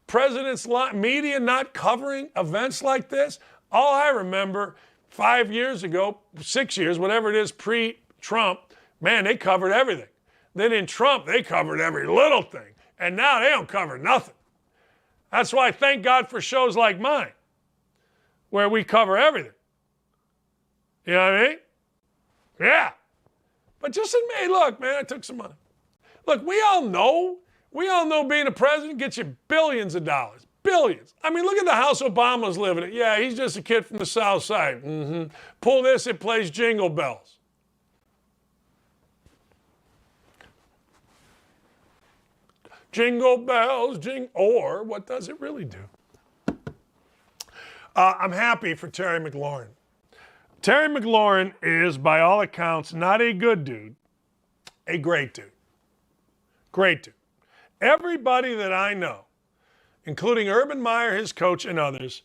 President's media not covering events like this. All I remember 5 years ago, 6 years, whatever it is, pre-Trump, man, they covered everything. Then in Trump, they covered every little thing. And now they don't cover nothing. That's why thank God for shows like mine, where we cover everything. You know what I mean? Yeah. But just admit, look, man, I took some money. Look, we all know being a president gets you billions of dollars. Billions. I mean, look at the house Obama's living in. Yeah, he's just a kid from the South Side. Pull this, it plays Jingle Bells. Jingle bells, or what does it really do? I'm happy for Terry McLaurin. Terry McLaurin is, by all accounts, not a good dude, a great dude. Great dude. Everybody that I know, including Urban Meyer, his coach, and others,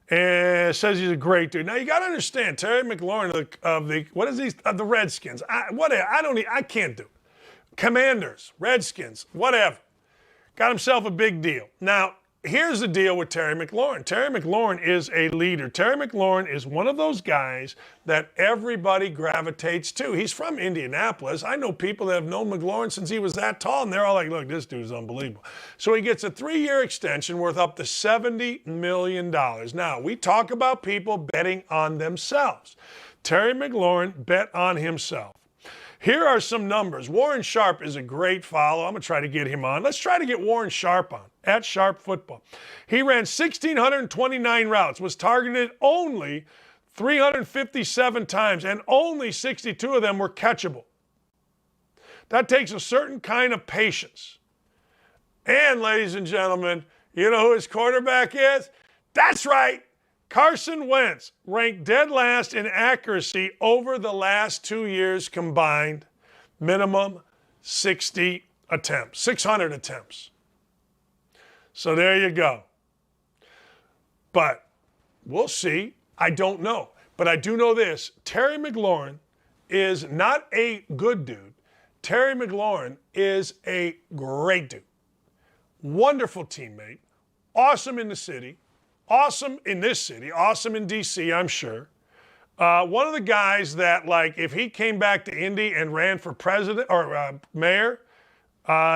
says he's a great dude. Now, you got to understand, Terry McLaurin of the Redskins. I can't do it. Commanders, Redskins, whatever. Got himself a big deal. Now, here's the deal with Terry McLaurin. Terry McLaurin is a leader. Terry McLaurin is one of those guys that everybody gravitates to. He's from Indianapolis. I know people that have known McLaurin since he was that tall, and they're all like, look, this dude is unbelievable. So he gets a 3-year extension worth up to $70 million. Now, we talk about people betting on themselves. Terry McLaurin bet on himself. Here are some numbers. Warren Sharp is a great follow. I'm going to try to get him on. Let's try to get Warren Sharp on, at Sharp Football. He ran 1,629 routes, was targeted only 357 times, and only 62 of them were catchable. That takes a certain kind of patience. And, ladies and gentlemen, you know who his quarterback is? That's right. Carson Wentz, ranked dead last in accuracy over the last 2 years combined, minimum 60 attempts, 600 attempts. So there you go. But we'll see. I don't know. But I do know this. Terry McLaurin is not a good dude. Terry McLaurin is a great dude. Wonderful teammate. Awesome in the city. Awesome in this city. Awesome in D.C., I'm sure. One of the guys that, like, if he came back to Indy and ran for president or mayor,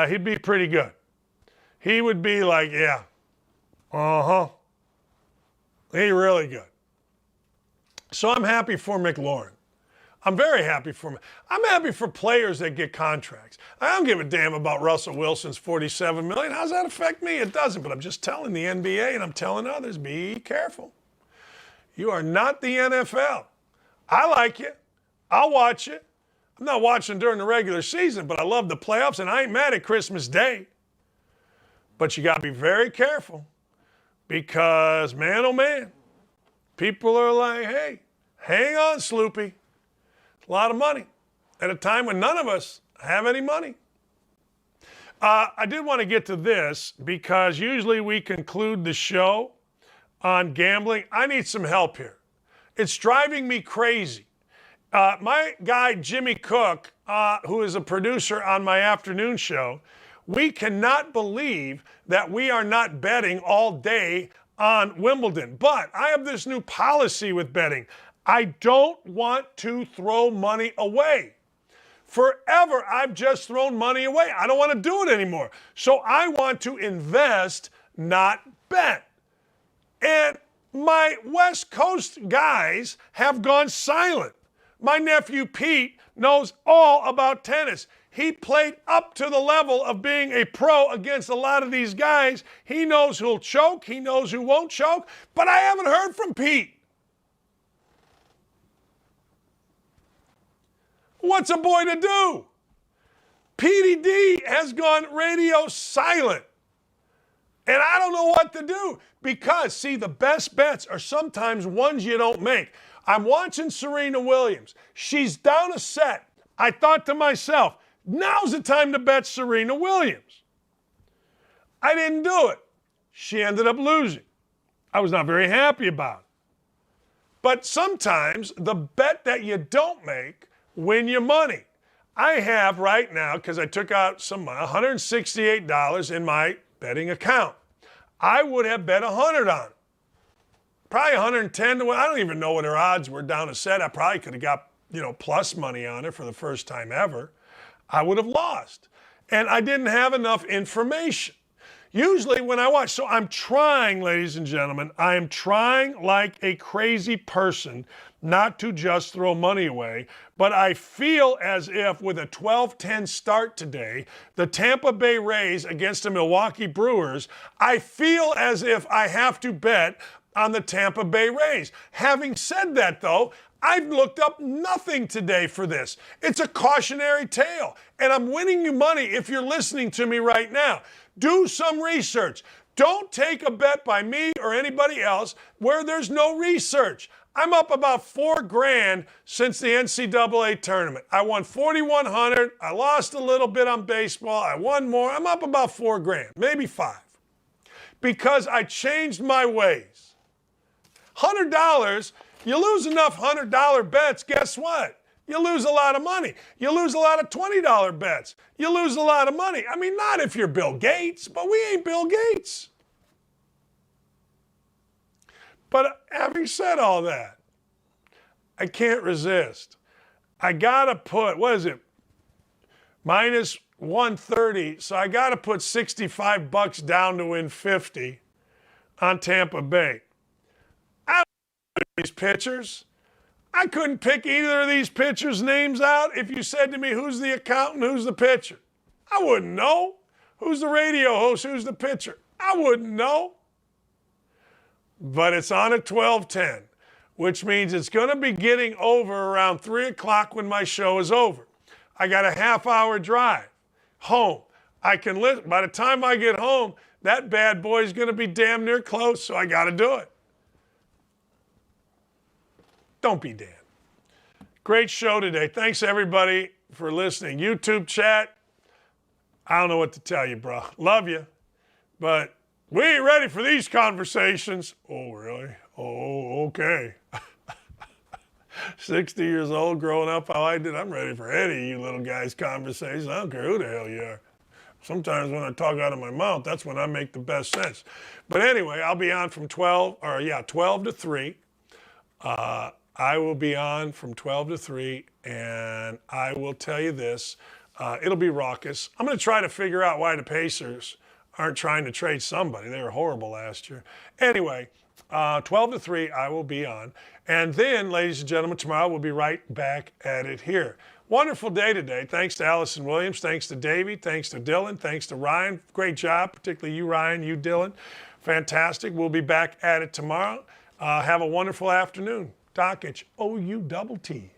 he'd be pretty good. He would be like, yeah, He's really good. So I'm happy for McLaurin. I'm very happy for him. I'm happy for players that get contracts. I don't give a damn about Russell Wilson's $47 million. How does that affect me? It doesn't, but I'm just telling the NBA and I'm telling others, be careful. You are not the NFL. I like you. I'll watch it. I'm not watching during the regular season, but I love the playoffs, and I ain't mad at Christmas Day. But you got to be very careful because, man, oh, man, people are like, hey, hang on, Sloopy. It's a lot of money at a time when none of us have any money. I did want to get to this because usually we conclude the show on gambling. I need some help here. It's driving me crazy. My guy, Jimmy Cook, who is a producer on my afternoon show, we cannot believe that we are not betting all day on Wimbledon. But I have this new policy with betting. I don't want to throw money away. Forever, I've just thrown money away. I don't want to do it anymore. So I want to invest, not bet. And my West Coast guys have gone silent. My nephew Pete knows all about tennis. He played up to the level of being a pro against a lot of these guys. He knows who'll choke. He knows who won't choke. But I haven't heard from Pete. What's a boy to do? PDD has gone radio silent. And I don't know what to do because, see, the best bets are sometimes ones you don't make. I'm watching Serena Williams. She's down a set. I thought to myself, now's the time to bet Serena Williams. I didn't do it. She ended up losing. I was not very happy about it. But sometimes the bet that you don't make win you money. I have right now, because I took out some $168 in my betting account. I would have bet 100 on it. Probably 110 to 1. I don't even know what her odds were down a set. I probably could have got, plus money on it for the first time ever. I would have lost. And I didn't have enough information. Usually when I watch, so I'm trying, ladies and gentlemen, I am trying like a crazy person not to just throw money away, but I feel as if with a 12-10 start today, the Tampa Bay Rays against the Milwaukee Brewers, I feel as if I have to bet on the Tampa Bay Rays. Having said that, though, I've looked up nothing today for this. It's a cautionary tale, and I'm winning you money if you're listening to me right now. Do some research. Don't take a bet by me or anybody else where there's no research. I'm up about $4,000 since the NCAA tournament. I won 4,100. I lost a little bit on baseball. I won more. I'm up about $4,000, maybe 5, because I changed my ways. $100, you lose enough $100 bets, guess what? You lose a lot of money. You lose a lot of $20 bets. You lose a lot of money. I mean, not if you're Bill Gates, but we ain't Bill Gates. But having said all that, I can't resist. I got to put, what is it, minus 130. So I got to put $65 down to win 50 on Tampa Bay. I don't know these pitchers. I couldn't pick either of these pitchers' names out if you said to me, who's the accountant, who's the pitcher? I wouldn't know. Who's the radio host, who's the pitcher? I wouldn't know. But it's on at 12:10, which means it's going to be getting over around 3 o'clock when my show is over. I got a half-hour drive home. I can listen. By the time I get home, that bad boy is going to be damn near close, so I got to do it. Don't be Dan. Great show today. Thanks, everybody, for listening. YouTube chat, I don't know what to tell you, bro. Love you, but we ain't ready for these conversations. Oh, really? Oh, okay. 60 years old, growing up how I did, I'm ready for any of you little guys' conversations. I don't care who the hell you are. Sometimes when I talk out of my mouth, that's when I make the best sense. But anyway, I'll be on from 12 to 3. I will be on from 12 to 3, and I will tell you this, it'll be raucous. I'm going to try to figure out why the Pacers aren't trying to trade somebody. They were horrible last year. Anyway, 12 to 3, I will be on. And then, ladies and gentlemen, tomorrow we'll be right back at it here. Wonderful day today. Thanks to Allison Williams. Thanks to Davey. Thanks to Dylan. Thanks to Ryan. Great job, particularly you, Ryan, you, Dylan. Fantastic. We'll be back at it tomorrow. Have a wonderful afternoon. Dockage, O-U-T-T.